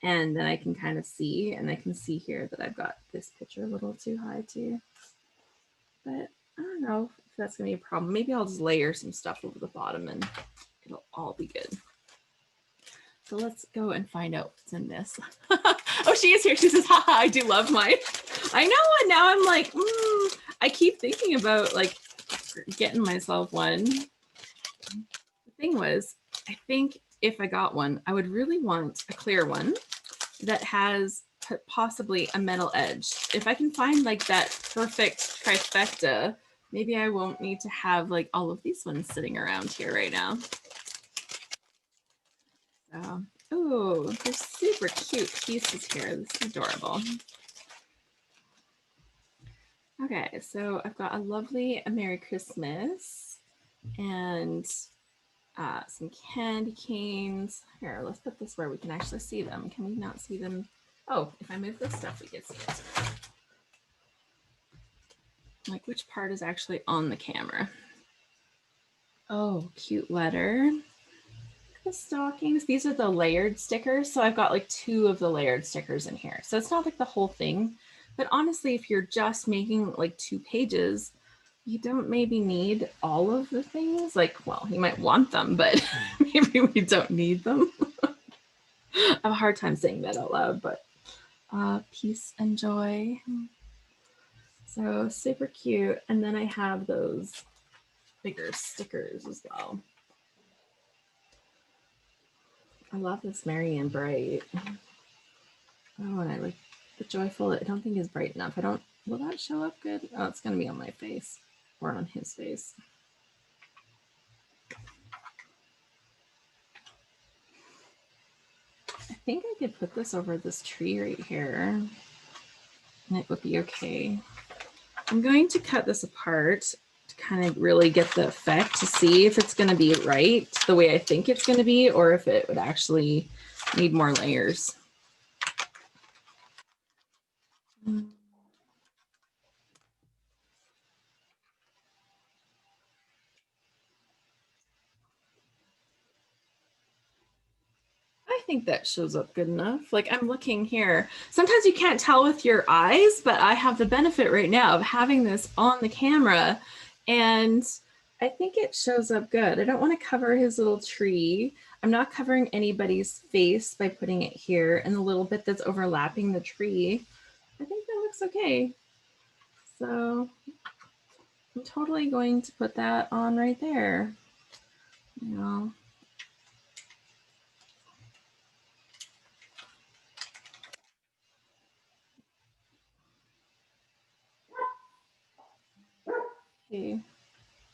and then I can kind of see, and I can see here that I've got this picture a little too high too. But I don't know if that's gonna be a problem. Maybe I'll just layer some stuff over the bottom and it'll all be good. So let's go and find out what's in this. Oh, she is here. She says, haha, I do love mine. I know, and now I'm like, I keep thinking about like getting myself one. The thing was, I think if I got one, I would really want a clear one that has possibly a metal edge. If I can find like that perfect trifecta, maybe I won't need to have like all of these ones sitting around here right now. So, oh, they're super cute pieces here. This is adorable. Okay, so I've got a lovely Merry Christmas and some candy canes. Here, let's put this where we can actually see them. Can we not see them? Oh, if I move this stuff, we can see it. Like, which part is actually on the camera? Oh, cute letter. The stockings, these are the layered stickers. So I've got like 2 of the layered stickers in here. So it's not like the whole thing, but honestly, if you're just making like 2 pages, you don't maybe need all of the things. Like, well, you might want them, but maybe we don't need them. I have a hard time saying that out loud, but peace and joy. So super cute. And then I have those bigger stickers as well. I love this Merry and Bright. Oh, and I like the joyful. I don't think is bright enough. I don't, will that show up good? Oh, it's going to be on my face or on his face. I think I could put this over this tree right here and it would be okay. I'm going to cut this apart to kind of really get the effect to see if it's going to be right the way I think it's going to be, or if it would actually need more layers. I think that shows up good enough. Like, I'm looking here. Sometimes you can't tell with your eyes, but I have the benefit right now of having this on the camera, and I think it shows up good. I don't want to cover his little tree. I'm not covering anybody's face by putting it here, and the little bit that's overlapping the tree, I think that looks okay. So I'm totally going to put that on right there. You know. Okay.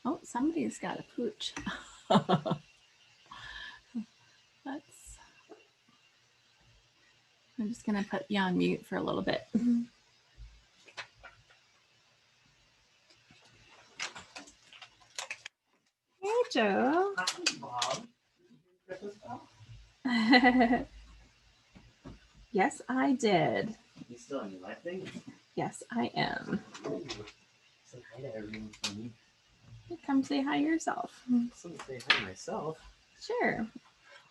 Oh, somebody's got a pooch. I'm just going to put you on mute for a little bit. Hey, Joe. Hi, Bob. Yes, I did. You still on your live thing? Yes, I am. Ooh. Say hi to everyone for me. Come say hi yourself. So say hi to myself. Sure.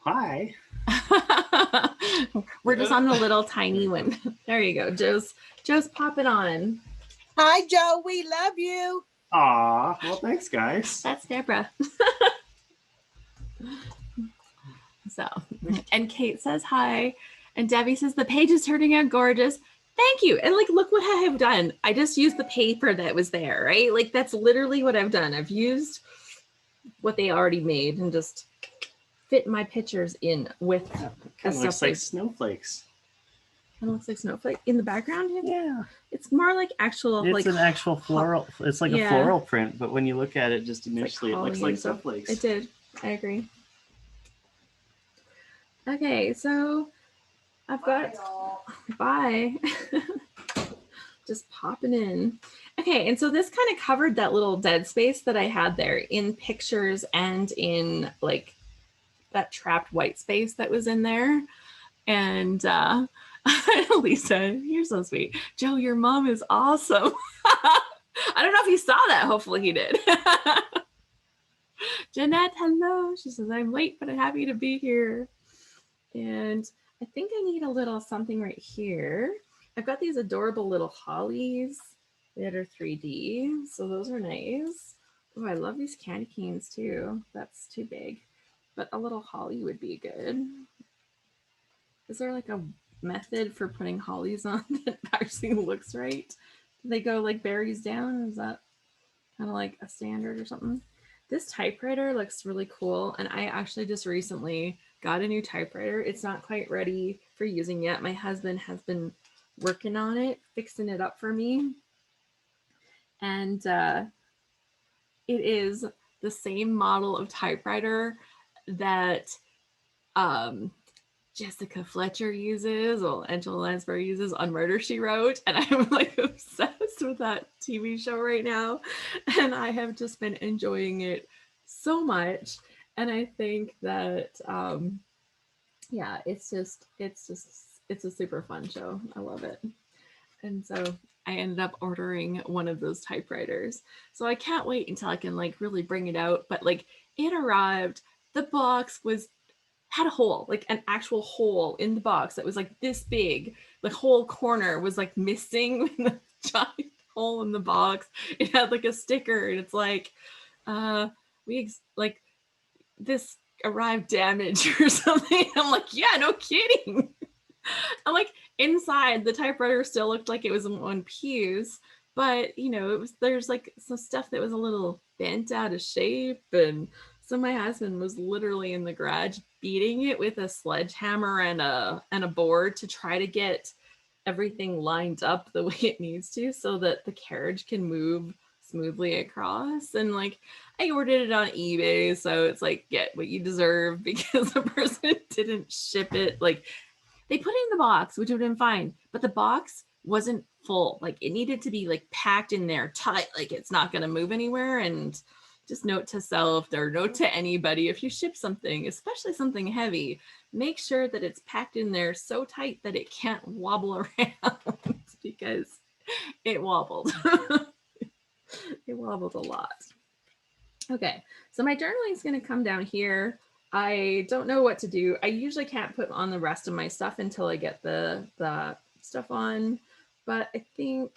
Hi. We're just on the little tiny one. There you go. Joe's popping on. Hi, Joe. We love you. Aw, well, thanks, guys. That's Deborah. So, and Kate says hi. And Debbie says, the page is turning out gorgeous. Thank you. And like, look what I have done. I just used the paper that was there, right? Like, that's literally what I've done. I've used what they already made and just fit my pictures in with the Kind of looks stuff. like snowflakes. Kind of looks like snowflake in the background. Yeah. It's more like actual, It's like an actual floral. It's like Yeah. a floral print, but when you look at it just initially, it looks holly like and stuff. snowflakes. It did. I agree. Okay, so I've got, bye. Just popping in. Okay, and so this kind of covered that little dead space that I had there in pictures and in like that trapped white space that was in there. And Lisa, you're so sweet. Joe, your mom is awesome. I don't know if he saw that. Hopefully he did. Jeanette, hello. She says, I'm late, but I'm happy to be here. And I think I need a little something right here. I've got these adorable little hollies that are 3D. So those are nice. Oh, I love these candy canes too. That's too big. But a little holly would be good. Is there like a method for putting hollies on that actually looks right? Do they go like berries down? Is that kind of like a standard or something? This typewriter looks really cool. And I actually just recently got a new typewriter. It's not quite ready for using yet. My husband has been working on it, fixing it up for me. And it is the same model of typewriter that Jessica Fletcher uses, or Angela Lansbury uses on Murder, She Wrote. And I'm like obsessed with that TV show right now. And I have just been enjoying it so much. And I think that, yeah, it's a super fun show. I love it. And so I ended up ordering one of those typewriters. So I can't wait until I can like really bring it out. But like it arrived, the box had a hole, like an actual hole in the box that was like this big. The whole corner was like missing the giant hole in the box. It had like a sticker and it's like, like this arrived damaged or something. I'm like, yeah, no kidding. I'm like, inside the typewriter still looked like it was in one piece, but you know, there's like some stuff that was a little bent out of shape. And so my husband was literally in the garage beating it with a sledgehammer and a board to try to get everything lined up the way it needs to so that the carriage can move smoothly across. And like I ordered it on eBay, so it's like get what you deserve because the person didn't ship it. Like they put it in the box, which would have been fine, but the box wasn't full. Like it needed to be like packed in there tight, like it's not going to move anywhere. And just note to self or note to anybody, if you ship something, especially something heavy, make sure that it's packed in there so tight that it can't wobble around because it wobbled. It wobbled a lot. Okay, so my journaling is going to come down here. I don't know what to do. I usually can't put on the rest of my stuff until I get the stuff on, but I think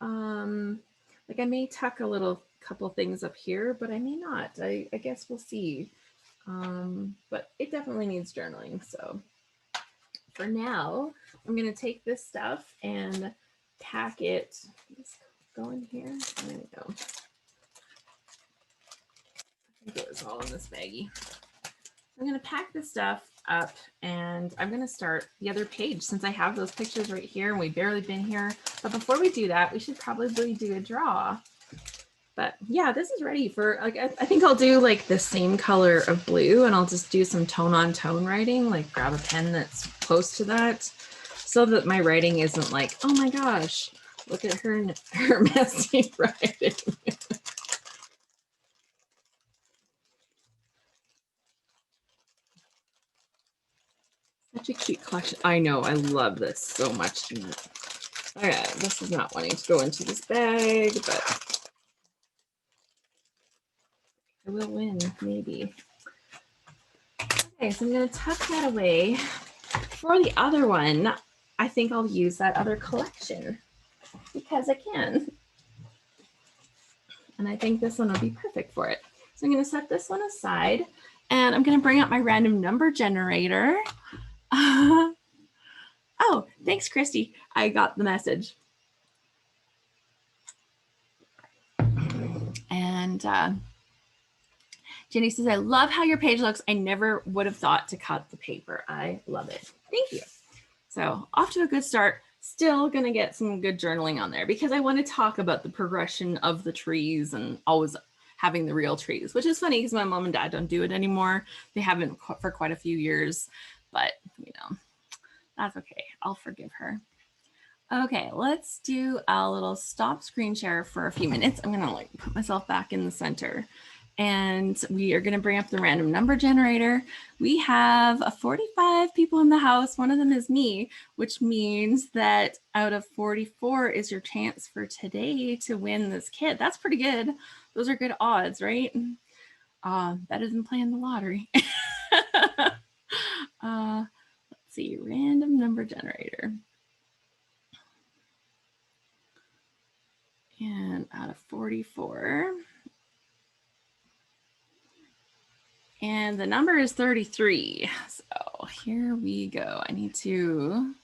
like I may tuck a couple things up here, but I may not. I guess we'll see. But it definitely needs journaling. So for now, I'm going to take this stuff and pack it. Let's go in here. There we go. I think it was all in this baggie. I'm going to pack this stuff up and I'm going to start the other page since I have those pictures right here and we've barely been here. But before we do that, we should probably do a draw. But yeah, this is ready for like, I think I'll do like the same color of blue and I'll just do some tone on tone writing, like grab a pen that's close to that so that my writing isn't like, oh my gosh, look at her messy writing. Such a cute collection. I know, I love this so much. Okay, this is not wanting to go into this bag, but I will win, maybe. Okay, so I'm going to tuck that away. For the other one, I think I'll use that other collection because I can. And I think this one will be perfect for it. So I'm going to set this one aside and I'm going to bring up my random number generator. Oh, thanks, Christy. I got the message. And Jenny says, I love how your page looks. I never would have thought to cut the paper. I love it. Thank you. So off to a good start. Still going to get some good journaling on there because I want to talk about the progression of the trees and always having the real trees, which is funny because my mom and dad don't do it anymore. They haven't for quite a few years, but you know, that's okay. I'll forgive her. Okay, let's do a little stop screen share for a few minutes. I'm going to like put myself back in the center. and we are going to bring up the random number generator. We have 45 people in the house. One of them is me, which means that out of 44 is your chance for today to win this kit. That's pretty good. Those are good odds, right? Better than playing the lottery. Let's see, random number generator. And out of 44. And the number is 33. So here we go. I need to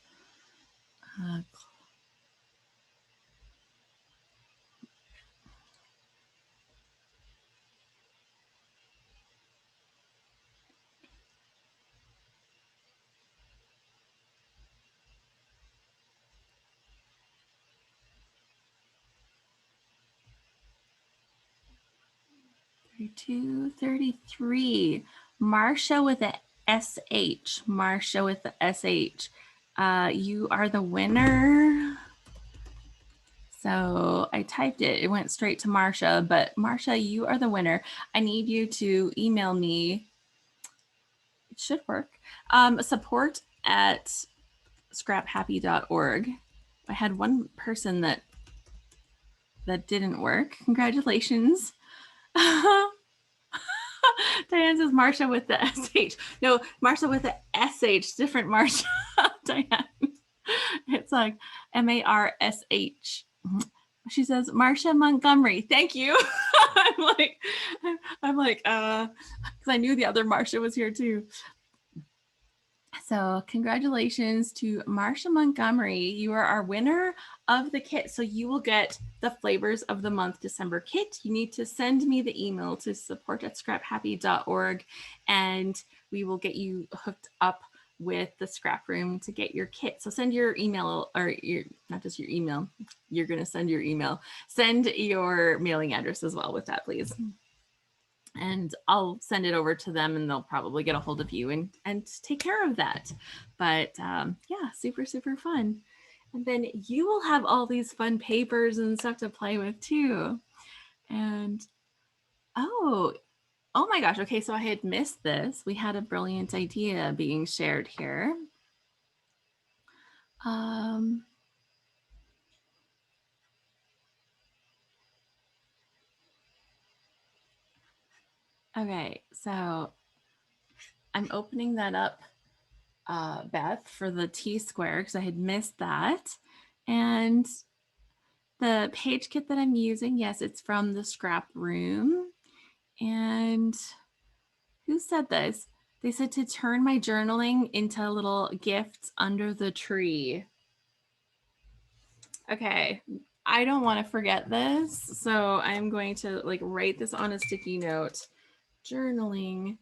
Two 33. Marsha with a SH. Marsha with the SH. You are the winner. So I typed it. It went straight to Marsha, but Marsha, you are the winner. I need you to email me. It should work. Support at scraphappy.org. I had one person that didn't work. Congratulations. Diane says Marsha with the SH. No, Marsha with the SH, different Marsha. Diane. It's like MARSH. She says Marsha Montgomery. Thank you. I'm like, because I knew the other Marsha was here too. So congratulations to Marsha Montgomery. You are our winner of the kit. So you will get the Flavors of the Month December kit. You need to send me the email to support@scraphappy.org and we will get you hooked up with the ScrapRoom to get your kit. So send your email, or not just your email, you're going to send your email. Send your mailing address as well with that, please. And I'll send it over to them and they'll probably get a hold of you and take care of that. But yeah, super, super fun. And then you will have all these fun papers and stuff to play with too. And oh my gosh. Okay, so I had missed this. We had a brilliant idea being shared here. Okay, so I'm opening that up, Beth, for the T-square because I had missed that. And the page kit that I'm using, yes, it's from the ScrapRoom. And who said this? They said to turn my journaling into little gifts under the tree. Okay, I don't want to forget this. So I'm going to like write this on a sticky note. Journaling,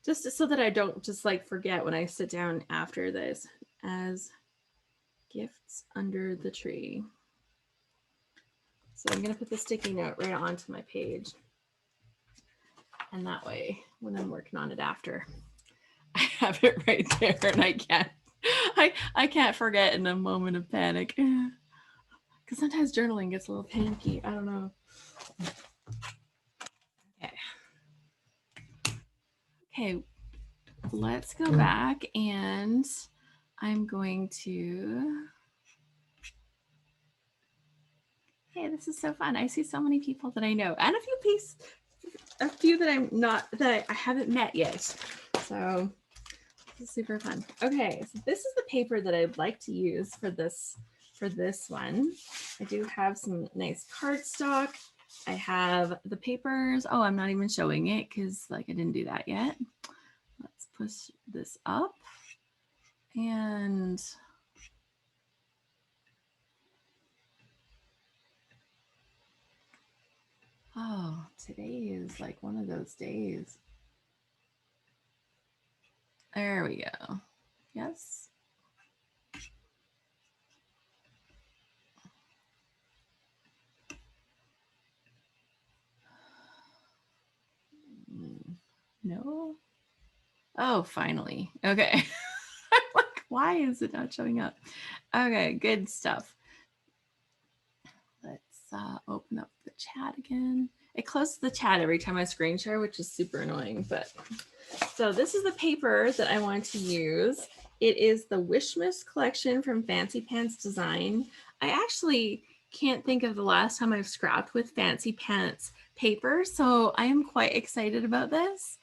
just so that I don't just like forget when I sit down after this, as gifts under the tree. So I'm going to put the sticky note right onto my page. And that way, when I'm working on it after, I have it right there and I can't forget in a moment of panic. Because sometimes journaling gets a little panicky. I don't know. Okay, let's go back and I'm going to, hey, this is so fun. I see so many people that I know and a few that I'm not, that I haven't met yet. So this is super fun. Okay, so this is the paper that I'd like to use for this one. I do have some nice cardstock. I have the papers. Oh, I'm not even showing it because like I didn't do that yet. Let's push this up and oh, today is like one of those days. There we go. Yes. No. Oh, finally. Okay. I'm like, why is it not showing up? Okay, good stuff. Let's open up the chat again. it closes the chat every time I screen share, which is super annoying. But so this is the paper that I want to use. It is the Wishmas collection from Fancy Pants Design. I actually can't think of the last time I've scrapped with Fancy Pants paper, so I am quite excited about this.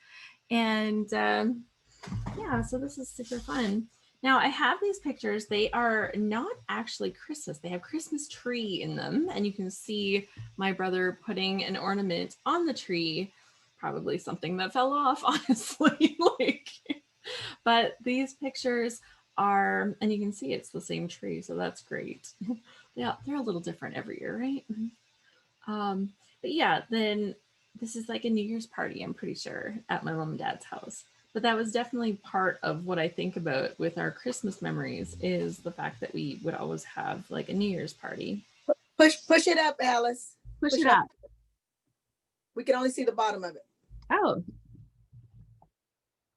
And yeah, so this is super fun. Now I have these pictures. They are not actually Christmas. They have Christmas tree in them. And you can see my brother putting an ornament on the tree, probably something that fell off, honestly. But these pictures are, and you can see it's the same tree. So that's great. Yeah, they're a little different every year, right? But yeah, then this is like a New Year's party, I'm pretty sure, at my mom and dad's house. But that was definitely part of what I think about with our Christmas memories, is the fact that we would always have like a New Year's party. Push it up, Alice. Push it up. We can only see the bottom of it. Oh,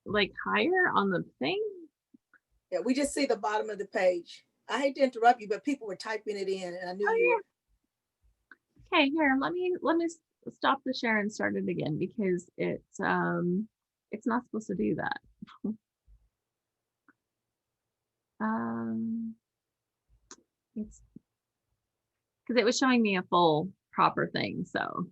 like higher on the thing? Yeah, we just see the bottom of the page. I hate to interrupt you, but people were typing it in, and I knew you. Yeah. Okay, here, let me stop the share and start it again, because it's not supposed to do that. It's because it was showing me a full proper thing, so.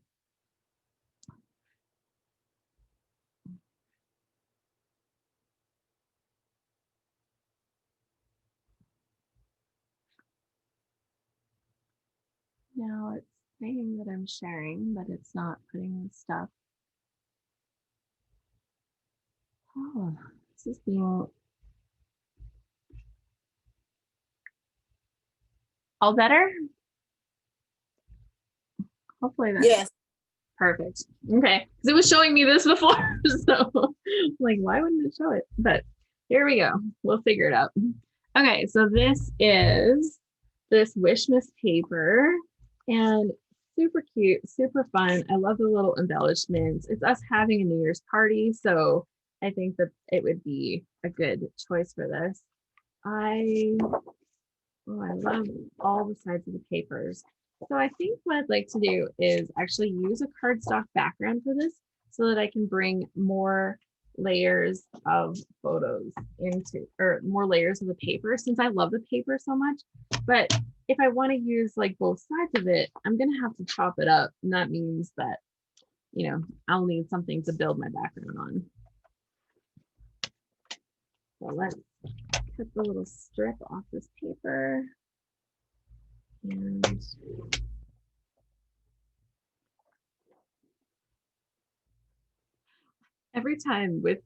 Now it's saying that I'm sharing, but it's not putting the stuff. Oh, this is being all better. Hopefully that's Yes. perfect. Okay, because it was showing me this before, so I'm like, why wouldn't it show it? But here we go. We'll figure it out. Okay, so this is this Wishmas paper, and super cute, super fun. I love the little embellishments. It's us having a New Year's party, so I think that it would be a good choice for this. I love all the sides of the papers. So I think what I'd like to do is actually use a cardstock background for this, so that I can bring more layers of photos into, or more layers of the paper, since I love the paper so much. But if I want to use like both sides of it, I'm going to have to chop it up. And that means that, you know, I'll need something to build my background on. So let's cut the little strip off this paper. And every time with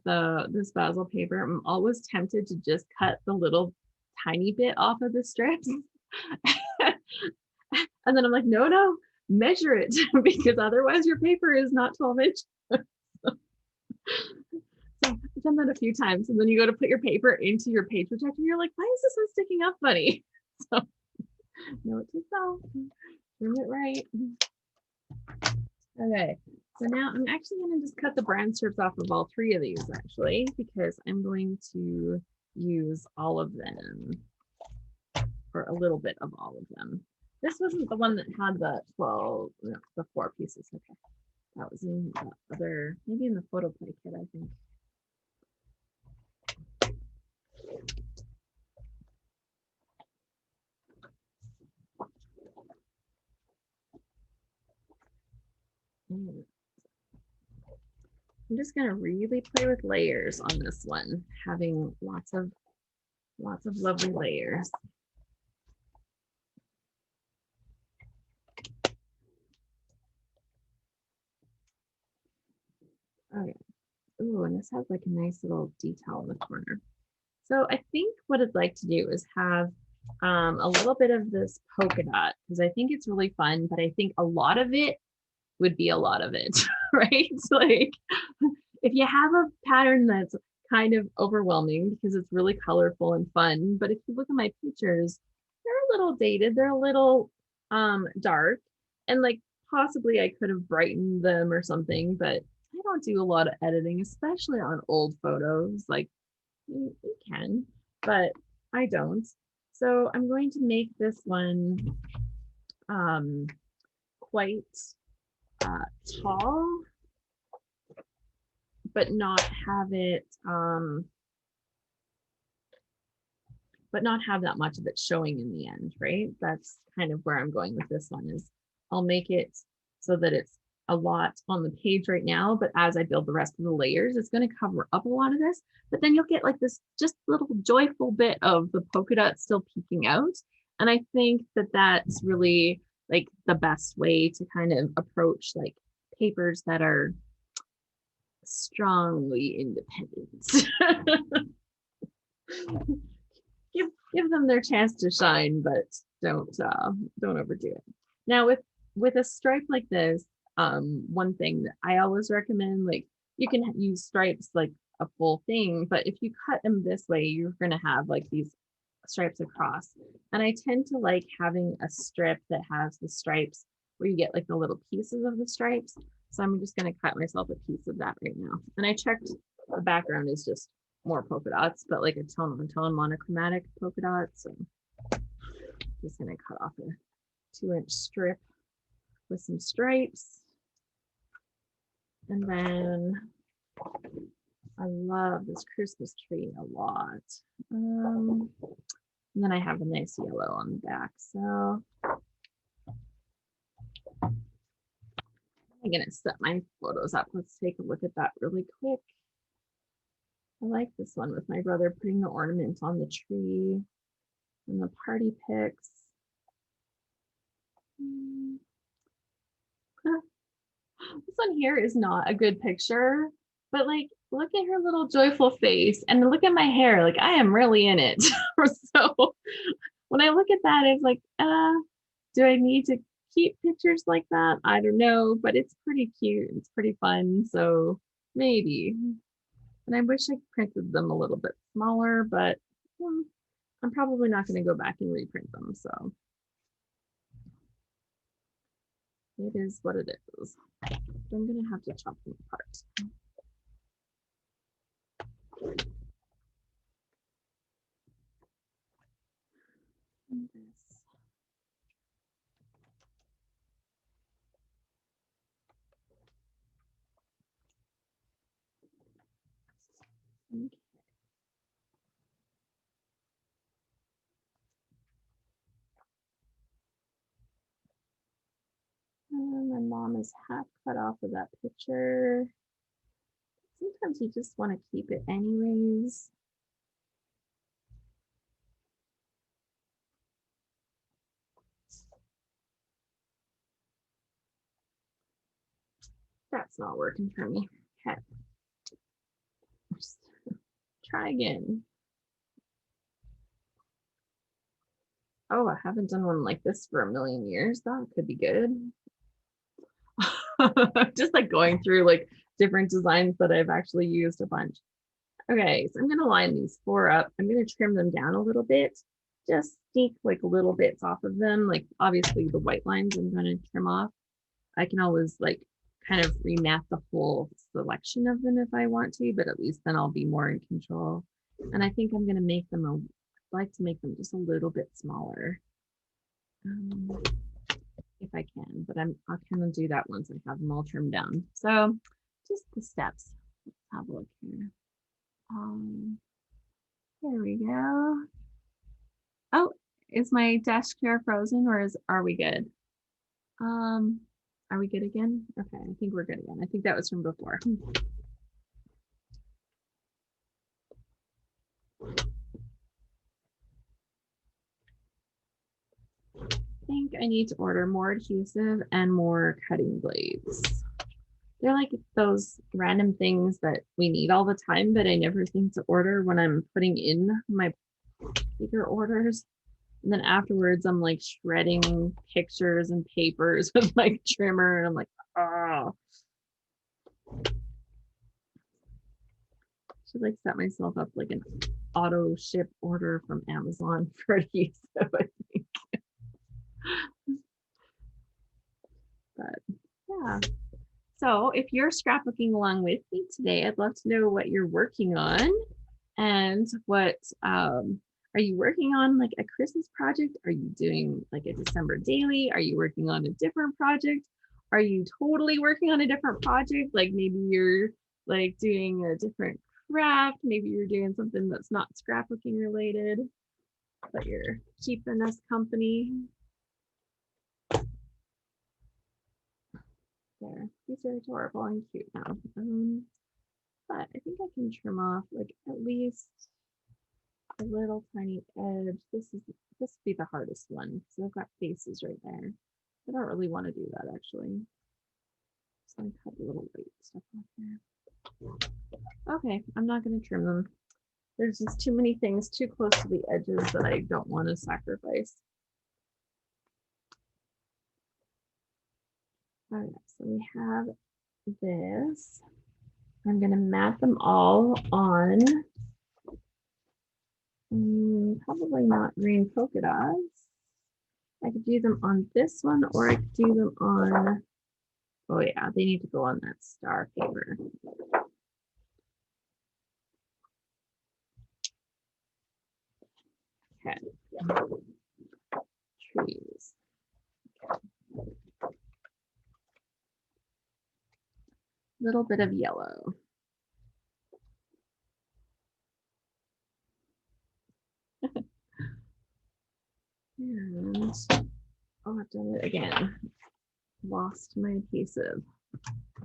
this basil paper, I'm always tempted to just cut the little tiny bit off of the strips. And then I'm like, no, measure it, because otherwise your paper is not 12 inches. So I've done that a few times. And then you go to put your paper into your page protector, and you're like, why is this one sticking up funny? So note to self, doing it right. Okay, so now I'm actually going to just cut the brown strips off of all three of these, actually, because I'm going to use all of them, or a little bit of all of them. This wasn't the one that had the 12, no, the 4 pieces. Okay, that was in the other, maybe in the photo play kit, I think. I'm just going to really play with layers on this one, having lots of lovely layers. Okay. Ooh, and this has like a nice little detail in the corner. So I think what I'd like to do is have a little bit of this polka dot, because I think it's really fun, but I think a lot of it would be a lot of it, right? Like if you have a pattern that's kind of overwhelming because it's really colorful and fun, but if you look at my pictures, they're a little dated, they're a little dark, and like possibly I could have brightened them or something, but I don't do a lot of editing, especially on old photos. Like you can, but I don't. So I'm going to make this one quite tall, but not have it, but not have that much of it showing in the end, right? That's kind of where I'm going with this one is I'll make it so that it's a lot on the page right now, but as I build the rest of the layers, it's going to cover up a lot of this, but then you'll get like this just little joyful bit of the polka dot still peeking out. And I think that that's really like the best way to kind of approach like papers that are strongly independent. Give them their chance to shine, but don't overdo it. Now with a stripe like this, one thing that I always recommend, like you can use stripes like a full thing, but if you cut them this way, you're gonna have like these stripes across. And I tend to like having a strip that has the stripes where you get like the little pieces of the stripes. So I'm just gonna cut myself a piece of that right now. And I checked the background is just more polka dots, but like a tone on tone monochromatic polka dots. So just gonna cut off a 2-inch strip with some stripes. And then I love this Christmas tree a lot. And then I have a nice yellow on the back. So I'm gonna set my photos up. Let's take a look at that really quick. I like this one with my brother putting the ornament on the tree and the party pics. This one here is not a good picture, but like, look at her little joyful face and look at my hair. Like I am really in it. So when I look at that, it's like, do I need to keep pictures like that? I don't know, but it's pretty cute. It's pretty fun. So maybe. And I wish I printed them a little bit smaller, but I'm probably not going to go back and reprint them. So it is what it is. I'm going to have to chop them apart. Okay. My mom is half cut off of that picture. Sometimes you just want to keep it anyways. That's not working for me. Okay. Just try again. Oh, I haven't done one like this for a million years. That could be good. Just like going through like different designs that I've actually used a bunch. Okay, so I'm going to line these 4 up. I'm going to trim them down a little bit. Just sneak like little bits off of them. Like obviously the white lines I'm going to trim off. I can always like kind of remap the whole selection of them if I want to, but at least then I'll be more in control. And I think I'm going to make them, I'd like to make them just a little bit smaller. If I can, but I'll kind of do that once I have them all trimmed down. So just the steps. Let's have a look here. There we go. Oh, is my desk chair frozen or are we good? Are we good again? Okay, I think we're good again. I think that was from before. I think I need to order more adhesive and more cutting blades. They're like those random things that we need all the time, but I never think to order when I'm putting in my bigger orders. And then afterwards, I'm like shredding pictures and papers with my trimmer. And I'm like, oh. Should like set myself up like an auto ship order from Amazon for adhesive, I think. But yeah. So if you're scrapbooking along with me today, I'd love to know what you're working on and what are you working on, like a Christmas project? Are you doing like a December daily? Are you working on a different project? are you totally working on a different project? Like maybe you're like doing a different craft, maybe you're doing something that's not scrapbooking related, but you're keeping us company. There, these are adorable and cute now. But I think I can trim off like at least a little tiny edge. This would be the hardest one because I've got faces right there. I don't really want to do that actually. Just gonna cut a little white stuff off there. Okay, I'm not gonna trim them. There's just too many things too close to the edges that I don't want to sacrifice. All right, so we have this. I'm gonna mat them all on probably not green polka dots. I could do them on this one, or I could do them on, oh yeah, they need to go on that star paper. Okay. Trees. Little bit of yellow. And oh, I've done it again. Lost my adhesive.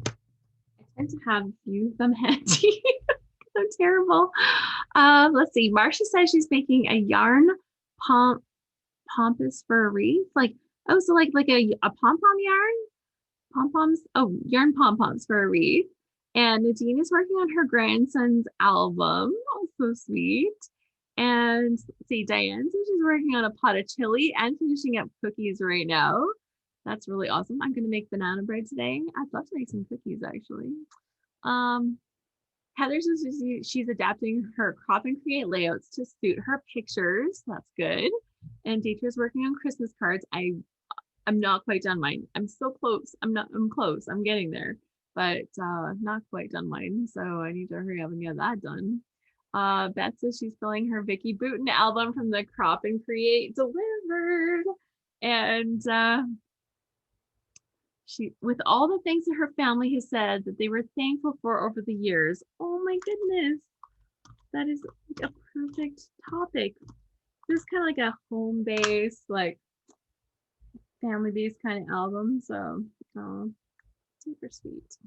I tend to have a few of them handy. So terrible. Let's see. Marcia says she's making a yarn pompous for a wreath. Like, oh, so like a pom-pom yarn? Pom-poms? Oh, yarn pom-poms for a wreath. And Nadine is working on her grandson's album. Oh, so sweet. And let's see, Diane says she's working on a pot of chili and finishing up cookies right now. That's really awesome. I'm going to make banana bread today. I'd love to make some cookies actually. Heather says she's adapting her crop and create layouts to suit her pictures. That's good. And Deetra's working on Christmas cards. I'm not quite done mine. I'm so close. I'm close. I'm getting there, but not quite done mine. So I need to hurry up and get that done. Beth says she's filling her Vicky Booten album from the Crop and Create delivered. And she, with all the things that her family has said that they were thankful for over the years. Oh my goodness. That is a perfect topic. This is kind of like a home-based, like family-based kind of album. So super sweet.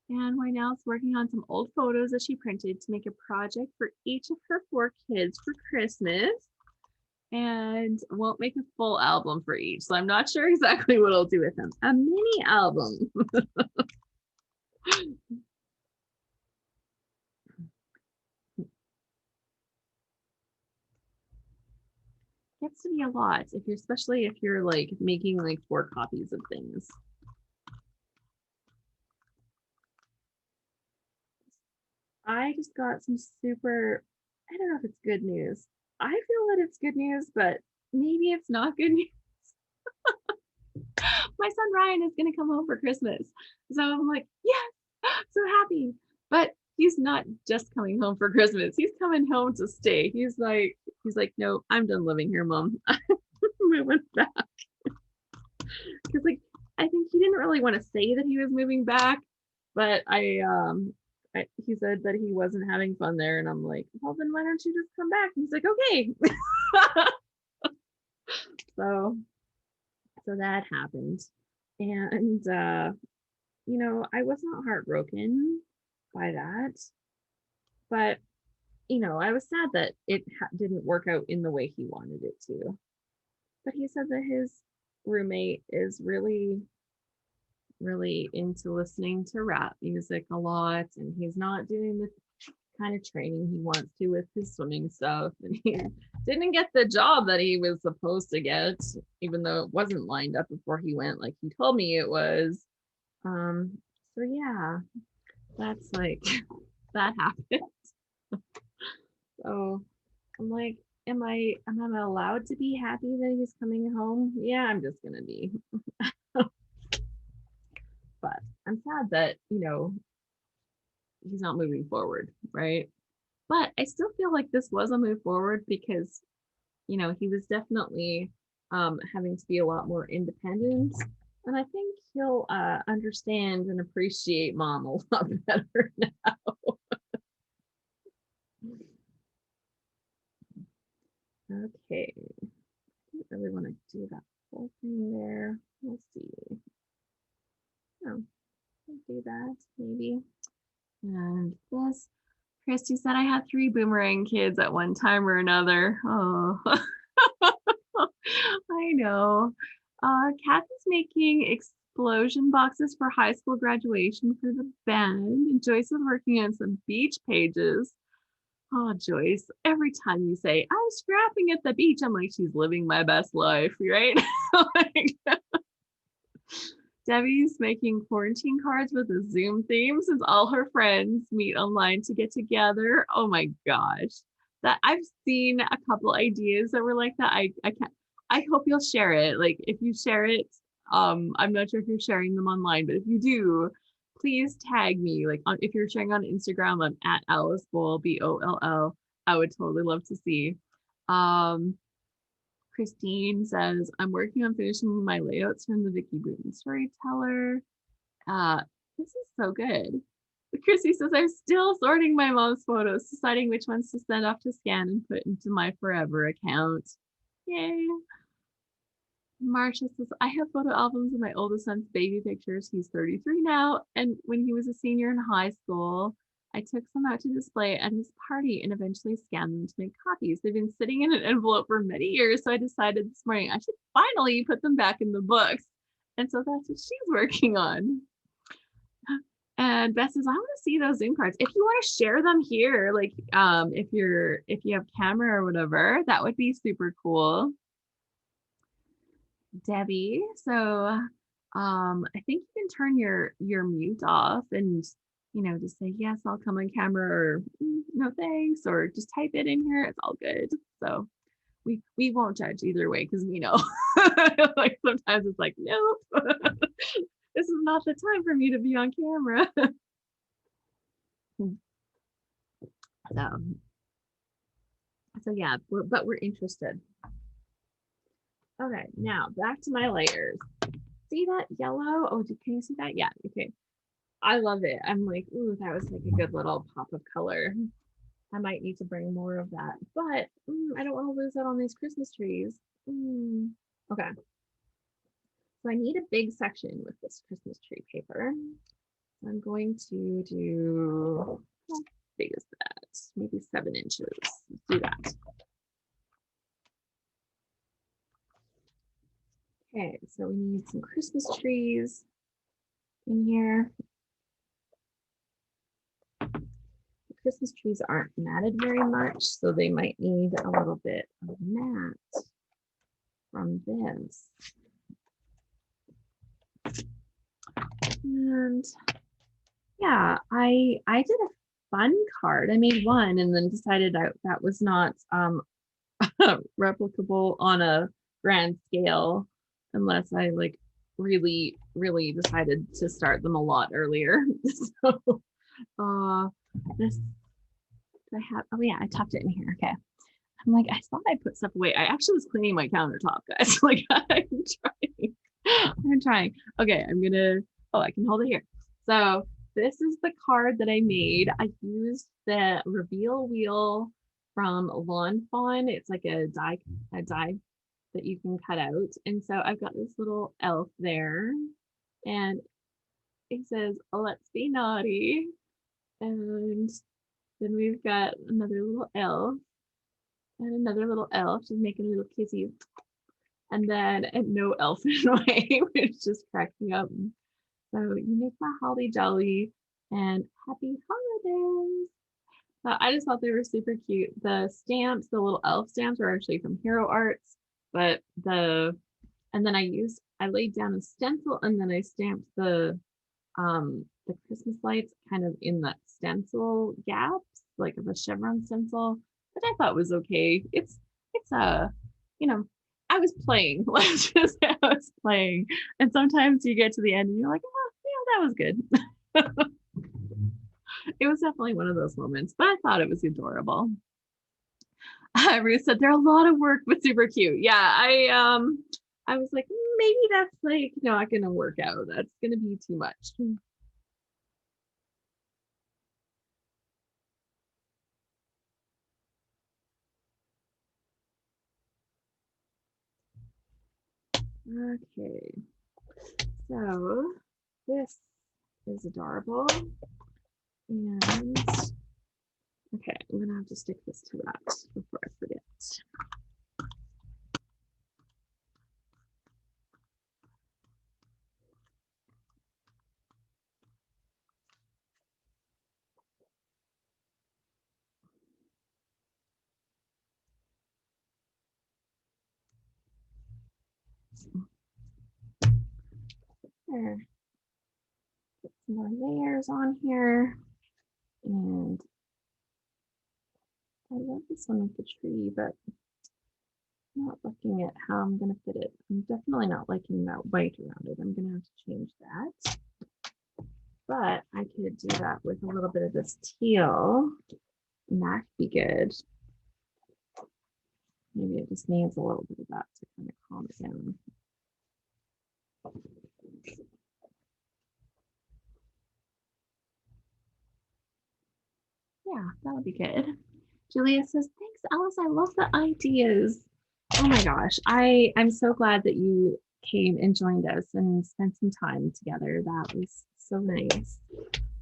And right now it's working on some old photos that she printed to make a project for each of her 4 kids for Christmas. And won't make a full album for each. So I'm not sure exactly what I'll do with them. A mini album. Gets to be a lot if you're, especially if you're like making like 4 copies of things. I just got some super, I don't know if it's good news. I feel that it's good news, but maybe it's not good news. My son Ryan is going to come home for Christmas. So I'm like, yes, so happy. But he's not just coming home for Christmas. He's coming home to stay. He's like, no, I'm done living here, Mom. I'm moving back. Because like, I think he didn't really want to say that he was moving back, but he said that he wasn't having fun there, and I'm like, well, then why don't you just come back? And he's like, okay. So that happened, and you know, I was not heartbroken by that, but you know, I was sad that it didn't work out in the way he wanted it to. But he said that his roommate is really into listening to rap music a lot, and he's not doing the kind of training he wants to with his swimming stuff, and he didn't get the job that he was supposed to get, even though it wasn't lined up before he went like he told me it was. So yeah, that's like that happened. So I'm like, am I allowed to be happy that he's coming home? Yeah, I'm just gonna be. But I'm sad that, you know, he's not moving forward, right? But I still feel like this was a move forward because, you know, he was definitely having to be a lot more independent. And I think he'll understand and appreciate mom a lot better now. Okay. I don't really want to do that whole thing there. We'll see. Oh, I'll do that maybe. And this, Christy said I had 3 boomerang kids at one time or another. Oh, I know. Kathy's making explosion boxes for high school graduation for the band. And Joyce is working on some beach pages. Oh, Joyce, every time you say, I'm scrapping at the beach, I'm like, she's living my best life, right? Like, Debbie's making quarantine cards with a Zoom theme since all her friends meet online to get together. Oh my gosh. That I've seen a couple ideas that were like that. I can't, I hope you'll share it. Like if you share it, I'm not sure if you're sharing them online, but if you do, please tag me. Like if you're sharing on Instagram, I'm at Alice Boll, Boll. I would totally love to see. Christine says, I'm working on finishing my layouts from the Vicky Bruton storyteller. This is so good. Chrissy says, I'm still sorting my mom's photos, deciding which ones to send off to scan and put into my forever account. Yay. Marcia says, I have photo albums of my oldest son's baby pictures. He's 33 now. And when he was a senior in high school, I took some out to display at his party and eventually scanned them to make copies. They've been sitting in an envelope for many years, so I decided this morning I should finally put them back in the books. And so that's what she's working on. And Beth says, I want to see those Zoom cards. If you want to share them here, like if you have camera or whatever, that would be super cool. Debbie, so I think you can turn your mute off and just say yes, I'll come on camera, or no thanks, or just type it in here. It's all good. So we won't judge either way because we know like sometimes it's like, nope, this is not the time for me to be on camera. So yeah, we're interested. Okay, now back to my layers. See that yellow? Oh, can you see that? Yeah, okay. I love it. I'm like, ooh, that was like a good little pop of color. I might need to bring more of that, but I don't want to lose out on these Christmas trees. Okay. So I need a big section with this Christmas tree paper. So I'm going to do, how big is that? Maybe 7 inches. Let's do that. Okay, so we need some Christmas trees in here. The Christmas trees aren't matted very much, so they might need a little bit of mat from this. And yeah, I did a fun card. I made one and then decided that was not replicable on a grand scale unless I like really decided to start them a lot earlier. So this I have, oh yeah, I tucked it in here. Okay, I'm like, I thought I put stuff away. I actually was cleaning my countertop, guys. Like I'm trying. Okay, I'm gonna, oh, I can hold it here. So this is the card that I made. I used the reveal wheel from Lawn Fawn. It's like a die that you can cut out. And so I've got this little elf there and it says, let's be naughty. And then we've got another little elf and another little elf. She's making a little kissy. And then no elf in the way, which just cracked me up. So you make my holly jolly and happy holidays. So I just thought they were super cute. The stamps, the little elf stamps are actually from Hero Arts, but and then I laid down a stencil and then I stamped the Christmas lights kind of in that stencil gaps, like of a chevron stencil, which I thought was okay. It's I was playing. Let's just say I was playing. And sometimes you get to the end and you're like, oh, yeah, that was good. It was definitely one of those moments, but I thought it was adorable. Ruth said they're a lot of work, but super cute. Yeah, I was like, maybe that's like not gonna work out. That's gonna be too much. Okay, so this is adorable. And okay, I'm gonna have to stick this to that before I forget. There. Put some more layers on here. And I love this one with the tree, but I'm not looking at how I'm going to fit it. I'm definitely not liking that white around it. I'm going to have to change that. But I could do that with a little bit of this teal, and that could be good. Maybe it just needs a little bit of that to kind of calm it down. Yeah, that would be good. Julia says, thanks, Alice. I love the ideas. Oh my gosh. I'm so glad that you came and joined us and spent some time together. That was so nice.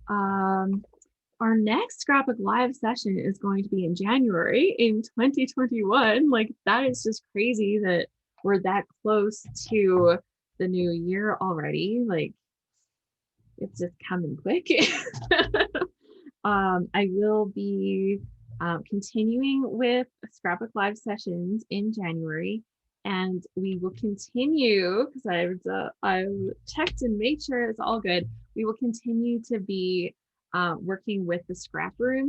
Our next Scrapbook Live session is going to be in January in 2021. Like, that is just crazy that we're that close to the new year already. Like, it's just coming quick. I will be continuing with Scrapbook Live sessions in January, and we will continue because I've checked and made sure it's all good. We will continue to be working with the ScrapRoom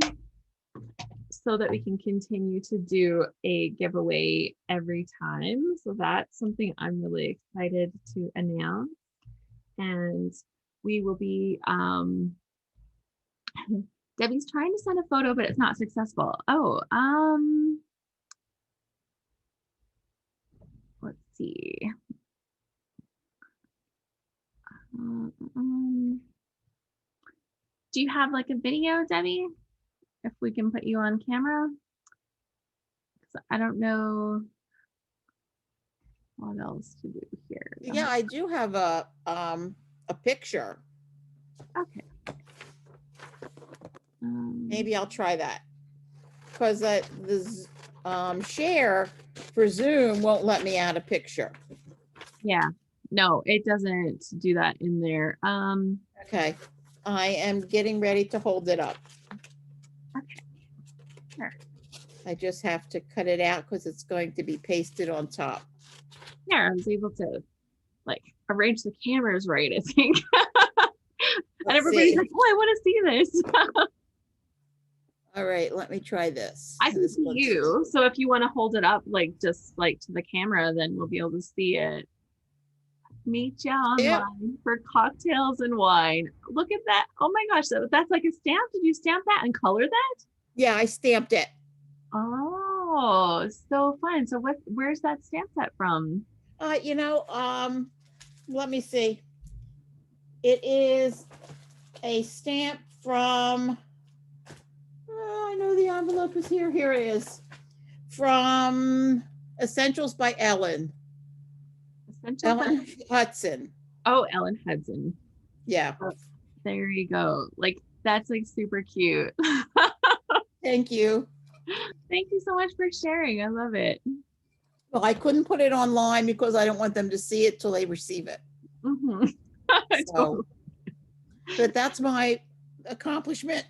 so that we can continue to do a giveaway every time. So that's something I'm really excited to announce. And we will be Debbie's trying to send a photo, but it's not successful. Oh, let's see. Do you have like a video, Debbie? If we can put you on camera? I don't know what else to do here. Yeah, I do have a picture. Okay. Maybe I'll try that because the share for Zoom won't let me add a picture. Yeah, no, it doesn't do that in there. Okay, I am getting ready to hold it up. Okay, sure. I just have to cut it out because it's going to be pasted on top. Yeah, I was able to like arrange the cameras right, I think. And everybody's like, oh, I want to see this. All right, let me try this. I can see you. So if you want to hold it up, like just like to the camera, then we'll be able to see it. Meet you online for cocktails and wine. Look at that. Oh my gosh, that's like a stamp. Did you stamp that and color that? Yeah, I stamped it. Oh, so fun. So where's that stamp set from? Let me see. It is a stamp from, I know the envelope is here. Here it is. From Essentials by Ellen. Ellen Hudson. Oh, Ellen Hudson. Yeah. Oh, there you go. Like, that's like super cute. Thank you. Thank you so much for sharing. I love it. Well, I couldn't put it online because I don't want them to see it till they receive it. Mm-hmm. So, but that's my accomplishment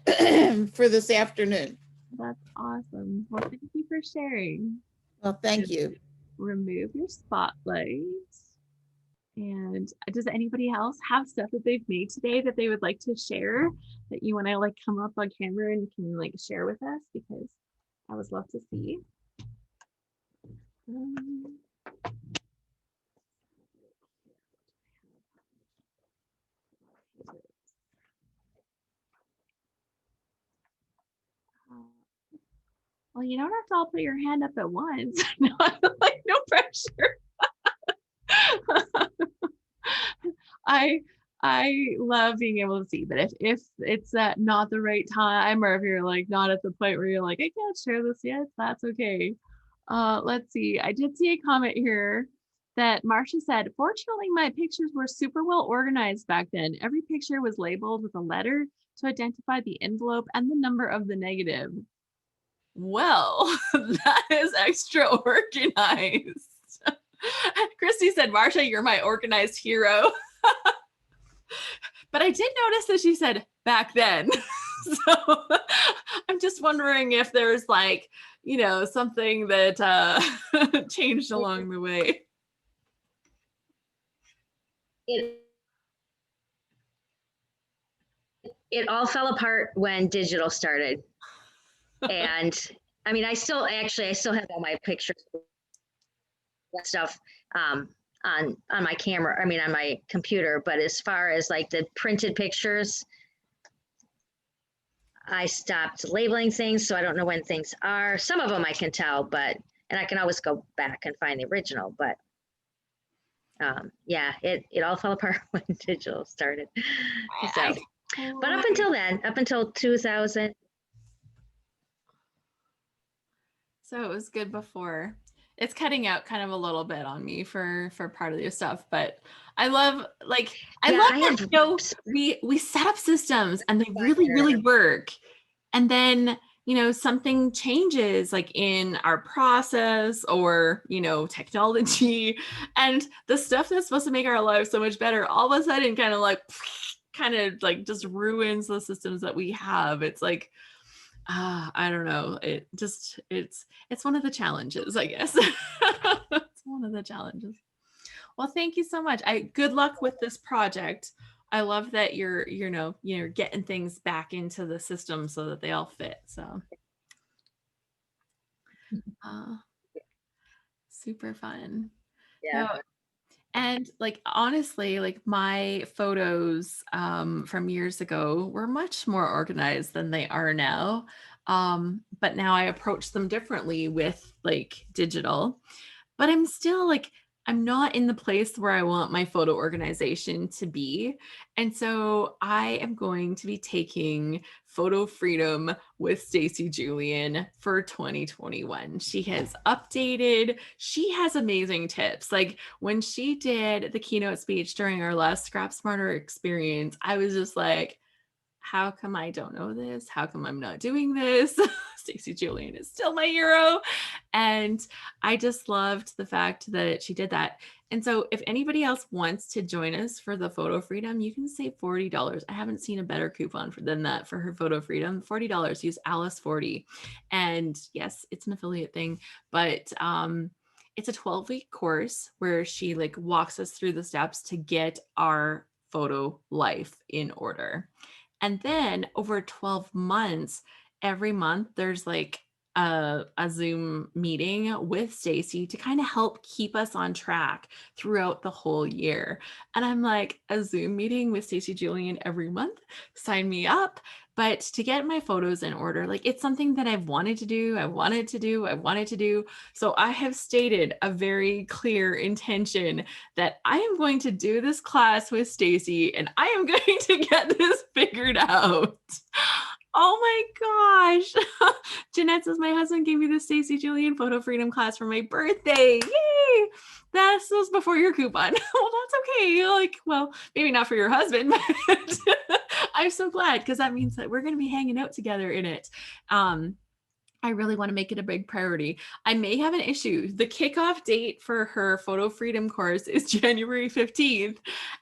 for this afternoon. That's awesome. Well, thank you for sharing. Well, thank you. Remove your spotlight. And does anybody else have stuff that they've made today that they would like to share that you want to like come up on camera and can like share with us? Because I would love to see. Well, you don't have to all put your hand up at once. No, like no pressure. I love being able to see, but if it's not the right time, or if you're like not at the point where you're like, I can't share this yet, that's okay. Let's see. I did see a comment here that Marcia said, fortunately, my pictures were super well organized back then. Every picture was labeled with a letter to identify the envelope and the number of the negative. Well, that is extra organized. Christy said, Marcia, you're my organized hero. But I did notice that she said back then. So I'm just wondering if there's like, you know, something that changed along the way. It all fell apart when digital started. And I mean, I still have all my pictures and stuff on my camera, I mean, on my computer. But as far as like the printed pictures, I stopped labeling things, so I don't know when things are. Some of them I can tell, but, and I can always go back and find the original, but yeah, it all fell apart when digital started. So, but up until then, up until 2000. So it was good before. It's cutting out kind of a little bit on me for part of your stuff, but I love, like, I Yeah, love I that, have- you know, we set up systems and they really work. And then, you know, something changes like in our process or, you know, technology, and the stuff that's supposed to make our lives so much better all of a sudden kind of like just ruins the systems that we have. It's like, I don't know. It's one of the challenges, I guess. It's one of the challenges. Well, thank you so much. Good luck with this project. I love that you're getting things back into the system so that they all fit. So super fun. Yeah. No, and like honestly, like my photos from years ago were much more organized than they are now. But now I approach them differently with like digital. But I'm still like, I'm not in the place where I want my photo organization to be. And so I am going to be taking Photo Freedom with Stacy Julian for 2021. She has updated, she has amazing tips. Like when she did the keynote speech during our last ScrapSmarter experience, I was just like, how come I don't know this? How come I'm not doing this? Stacy Julian is still my hero. And I just loved the fact that she did that. And so if anybody else wants to join us for the Photo Freedom, you can save $40. I haven't seen a better coupon than that for her Photo Freedom. $40, use Alice40. And yes, it's an affiliate thing, but it's a 12-week course where she like walks us through the steps to get our photo life in order. And then over 12 months, every month, there's like a Zoom meeting with Stacy to kind of help keep us on track throughout the whole year. And I'm like, a Zoom meeting with Stacy Julian every month, sign me up. But to get my photos in order, like it's something that I've wanted to do. So I have stated a very clear intention that I am going to do this class with Stacy and I am going to get this figured out. Oh my gosh. Jeanette says, my husband gave me the Stacy Julian Photo Freedom class for my birthday. Yay. This was before your coupon. Well, that's okay. Like, well, maybe not for your husband, but I'm so glad because that means that we're going to be hanging out together in it. I really want to make it a big priority. I may have an issue. The kickoff date for her Photo Freedom course is January 15th.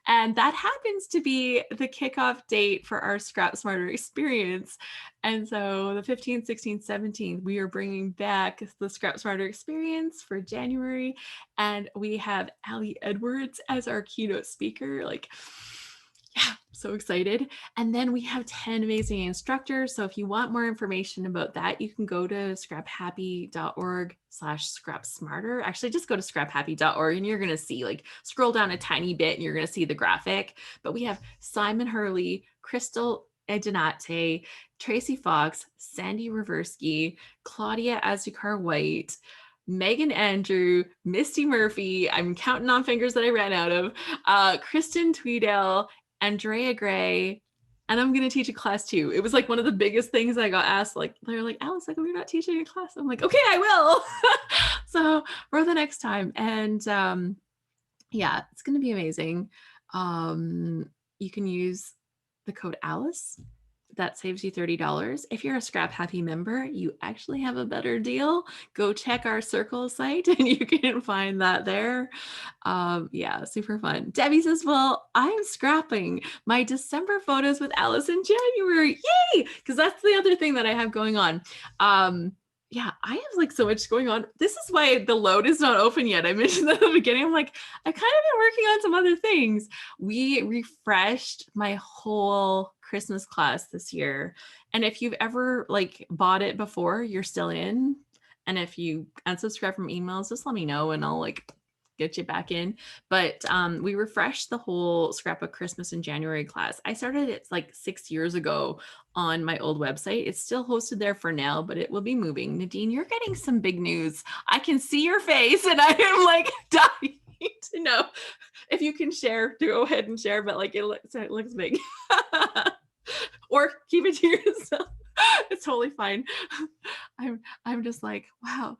And that happens to be the kickoff date for our ScrapSmarter experience. And so the 15th, 16th, 17th, we are bringing back the ScrapSmarter experience for January. And we have Allie Edwards as our keynote speaker. Like, yeah, so excited. And then we have 10 amazing instructors. So if you want more information about that, you can go to scraphappy.org/scrapsmarter. Actually, just go to scraphappy.org and you're going to see, like, scroll down a tiny bit and you're going to see the graphic. But we have Simon Hurley, Crystal Edinate, Tracy Fox, Sandy Reversky, Claudia Azucar White, Megan Andrew, Misty Murphy, I'm counting on fingers that I ran out of, Kristen Tweedale, Andrea Gray, and I'm going to teach a class too. It was like one of the biggest things I got asked. Like, they're like, Alice, like, we're not teaching a class. I'm like, okay, I will. So for the next time. And yeah, it's going to be amazing. You can use the code Alice. That saves you $30. If you're a Scrap Happy member, you actually have a better deal. Go check our Circle site and you can find that there. Yeah, super fun. Debbie says, well, I'm scrapping my December photos with Alice in January. Yay! Because that's the other thing that I have going on. Yeah, I have like so much going on. This is why the load is not open yet. I mentioned that at the beginning. I'm like, I've kind of been working on some other things. We refreshed my whole Christmas class this year. And if you've ever like bought it before, you're still in. And if you unsubscribe from emails, just let me know and I'll like get you back in. But we refreshed the whole Scrapbook Christmas in January class. I started it like 6 years ago on my old website. It's still hosted there for now, but it will be moving. Nadine, you're getting some big news. I can see your face and I am like dying to know. If you can share, go ahead and share, but like it looks big. Or keep it to yourself. It's totally fine. I'm just like, wow.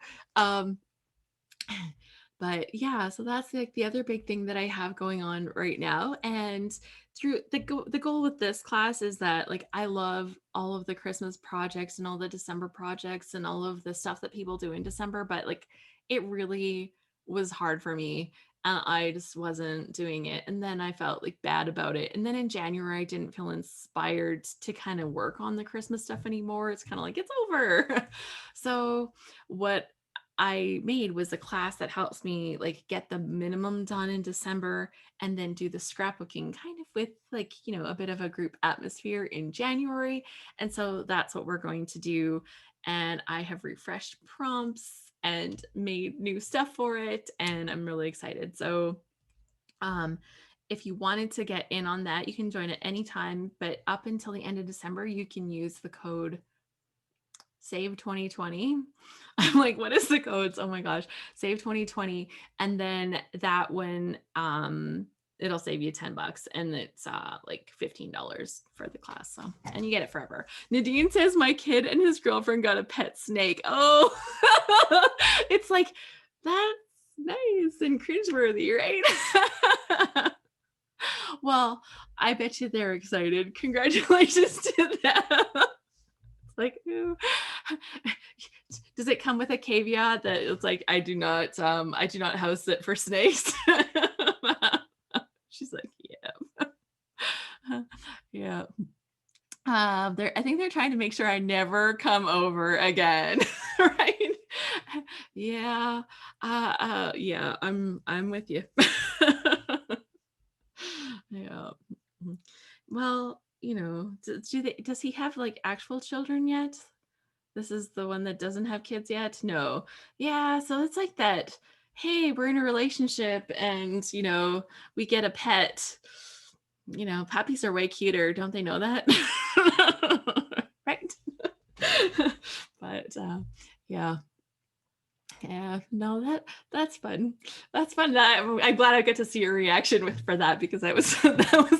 But yeah, so that's like the other big thing that I have going on right now. And through the goal with this class is that like I love all of the Christmas projects and all the December projects and all of the stuff that people do in December, but like it really was hard for me and I just wasn't doing it. And then I felt like bad about it. And then in January, I didn't feel inspired to kind of work on the Christmas stuff anymore. It's kind of like, it's over. So what I made was a class that helps me like get the minimum done in December and then do the scrapbooking kind of with like, you know, a bit of a group atmosphere in January. And so that's what we're going to do. And I have refreshed prompts and made new stuff for it. And I'm really excited. So if you wanted to get in on that, you can join at any time, but up until the end of December, you can use the code Save 2020. I'm like, what is the codes? Oh my gosh, Save 2020. And then that one, it'll save you $10 and it's like $15 for the class. So, and you get it forever. Nadine says my kid and his girlfriend got a pet snake. Oh, it's like, that's nice and cringeworthy, right? Well, I bet you they're excited. Congratulations to them. Like, ooh. Does it come with a caveat that it's like I do not house sit for snakes? She's like, yeah. Yeah. I think they're trying to make sure I never come over again. Right? Yeah. Yeah, I'm with you. Yeah. Well, you know, does he have like actual children yet? This is the one that doesn't have kids yet? No. Yeah, so it's like that, hey, we're in a relationship and, you know, we get a pet. You know, puppies are way cuter. Don't they know that? Right? But yeah. Yeah, no, that's fun. That's fun. I'm glad I get to see your reaction for that because that was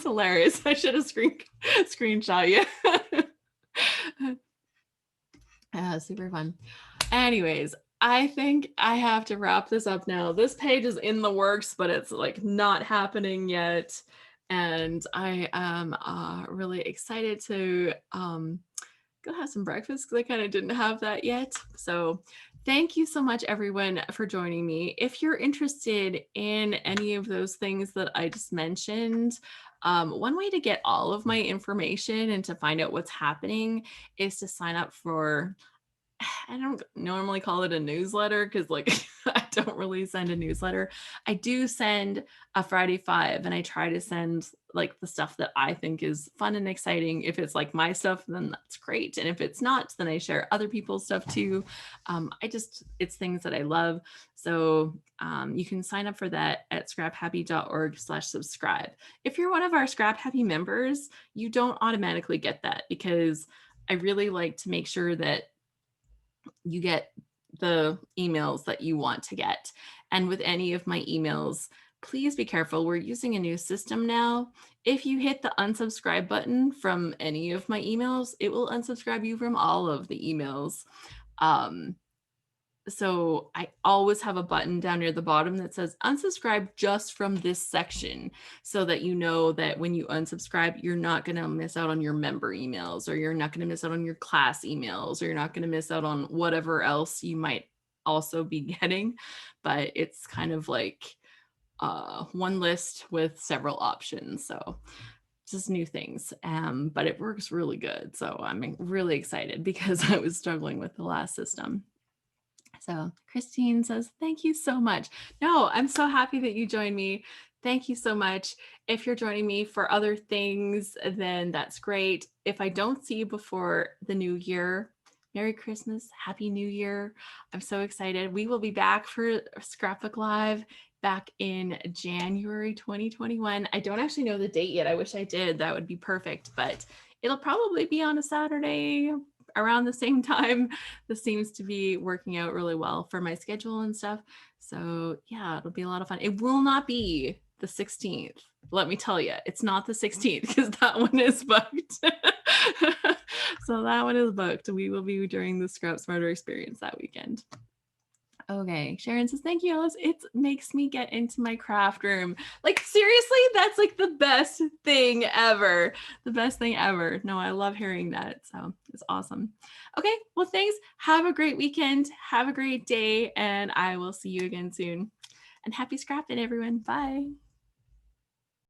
hilarious. I should have screenshot you. Super fun. Anyways, I think I have to wrap this up now. This page is in the works, but it's like not happening yet. And I am really excited to go have some breakfast because I kind of didn't have that yet. So thank you so much, everyone, for joining me. If you're interested in any of those things that I just mentioned, one way to get all of my information and to find out what's happening is to sign up for, I don't normally call it a newsletter because like I don't really send a newsletter. I do send a Friday 5 and I try to send like the stuff that I think is fun and exciting. If it's like my stuff, then that's great. And if it's not, then I share other people's stuff too. It's things that I love. So you can sign up for that at scraphappy.org/subscribe. If you're one of our Scrap Happy members, you don't automatically get that because I really like to make sure that you get the emails that you want to get. And with any of my emails, please be careful. We're using a new system now. If you hit the unsubscribe button from any of my emails, it will unsubscribe you from all of the emails. So I always have a button down near the bottom that says unsubscribe just from this section, so that you know that when you unsubscribe, you're not going to miss out on your member emails, or you're not going to miss out on your class emails, or you're not going to miss out on whatever else you might also be getting. But it's kind of like one list with several options. So just new things, but it works really good. So I'm really excited because I was struggling with the last system. So Christine says, thank you so much. No, I'm so happy that you joined me. Thank you so much. If you're joining me for other things, then that's great. If I don't see you before the new year, Merry Christmas, Happy New Year. I'm so excited. We will be back for Scrapbook Live back in January 2021. I don't actually know the date yet. I wish I did. That would be perfect, but it'll probably be on a Saturday around the same time. This seems to be working out really well for my schedule and stuff. So yeah, it'll be a lot of fun. It will not be the 16th. Let me tell you, it's not the 16th because that one is booked. So that one is booked. We will be doing the ScrapSmarter Experience that weekend. Okay, Sharon says, thank you, Alice. It makes me get into my craft room. Like, seriously, that's like the best thing ever. The best thing ever. No, I love hearing that. So it's awesome. Okay, well, thanks. Have a great weekend. Have a great day. And I will see you again soon. And happy scrapping, everyone. Bye.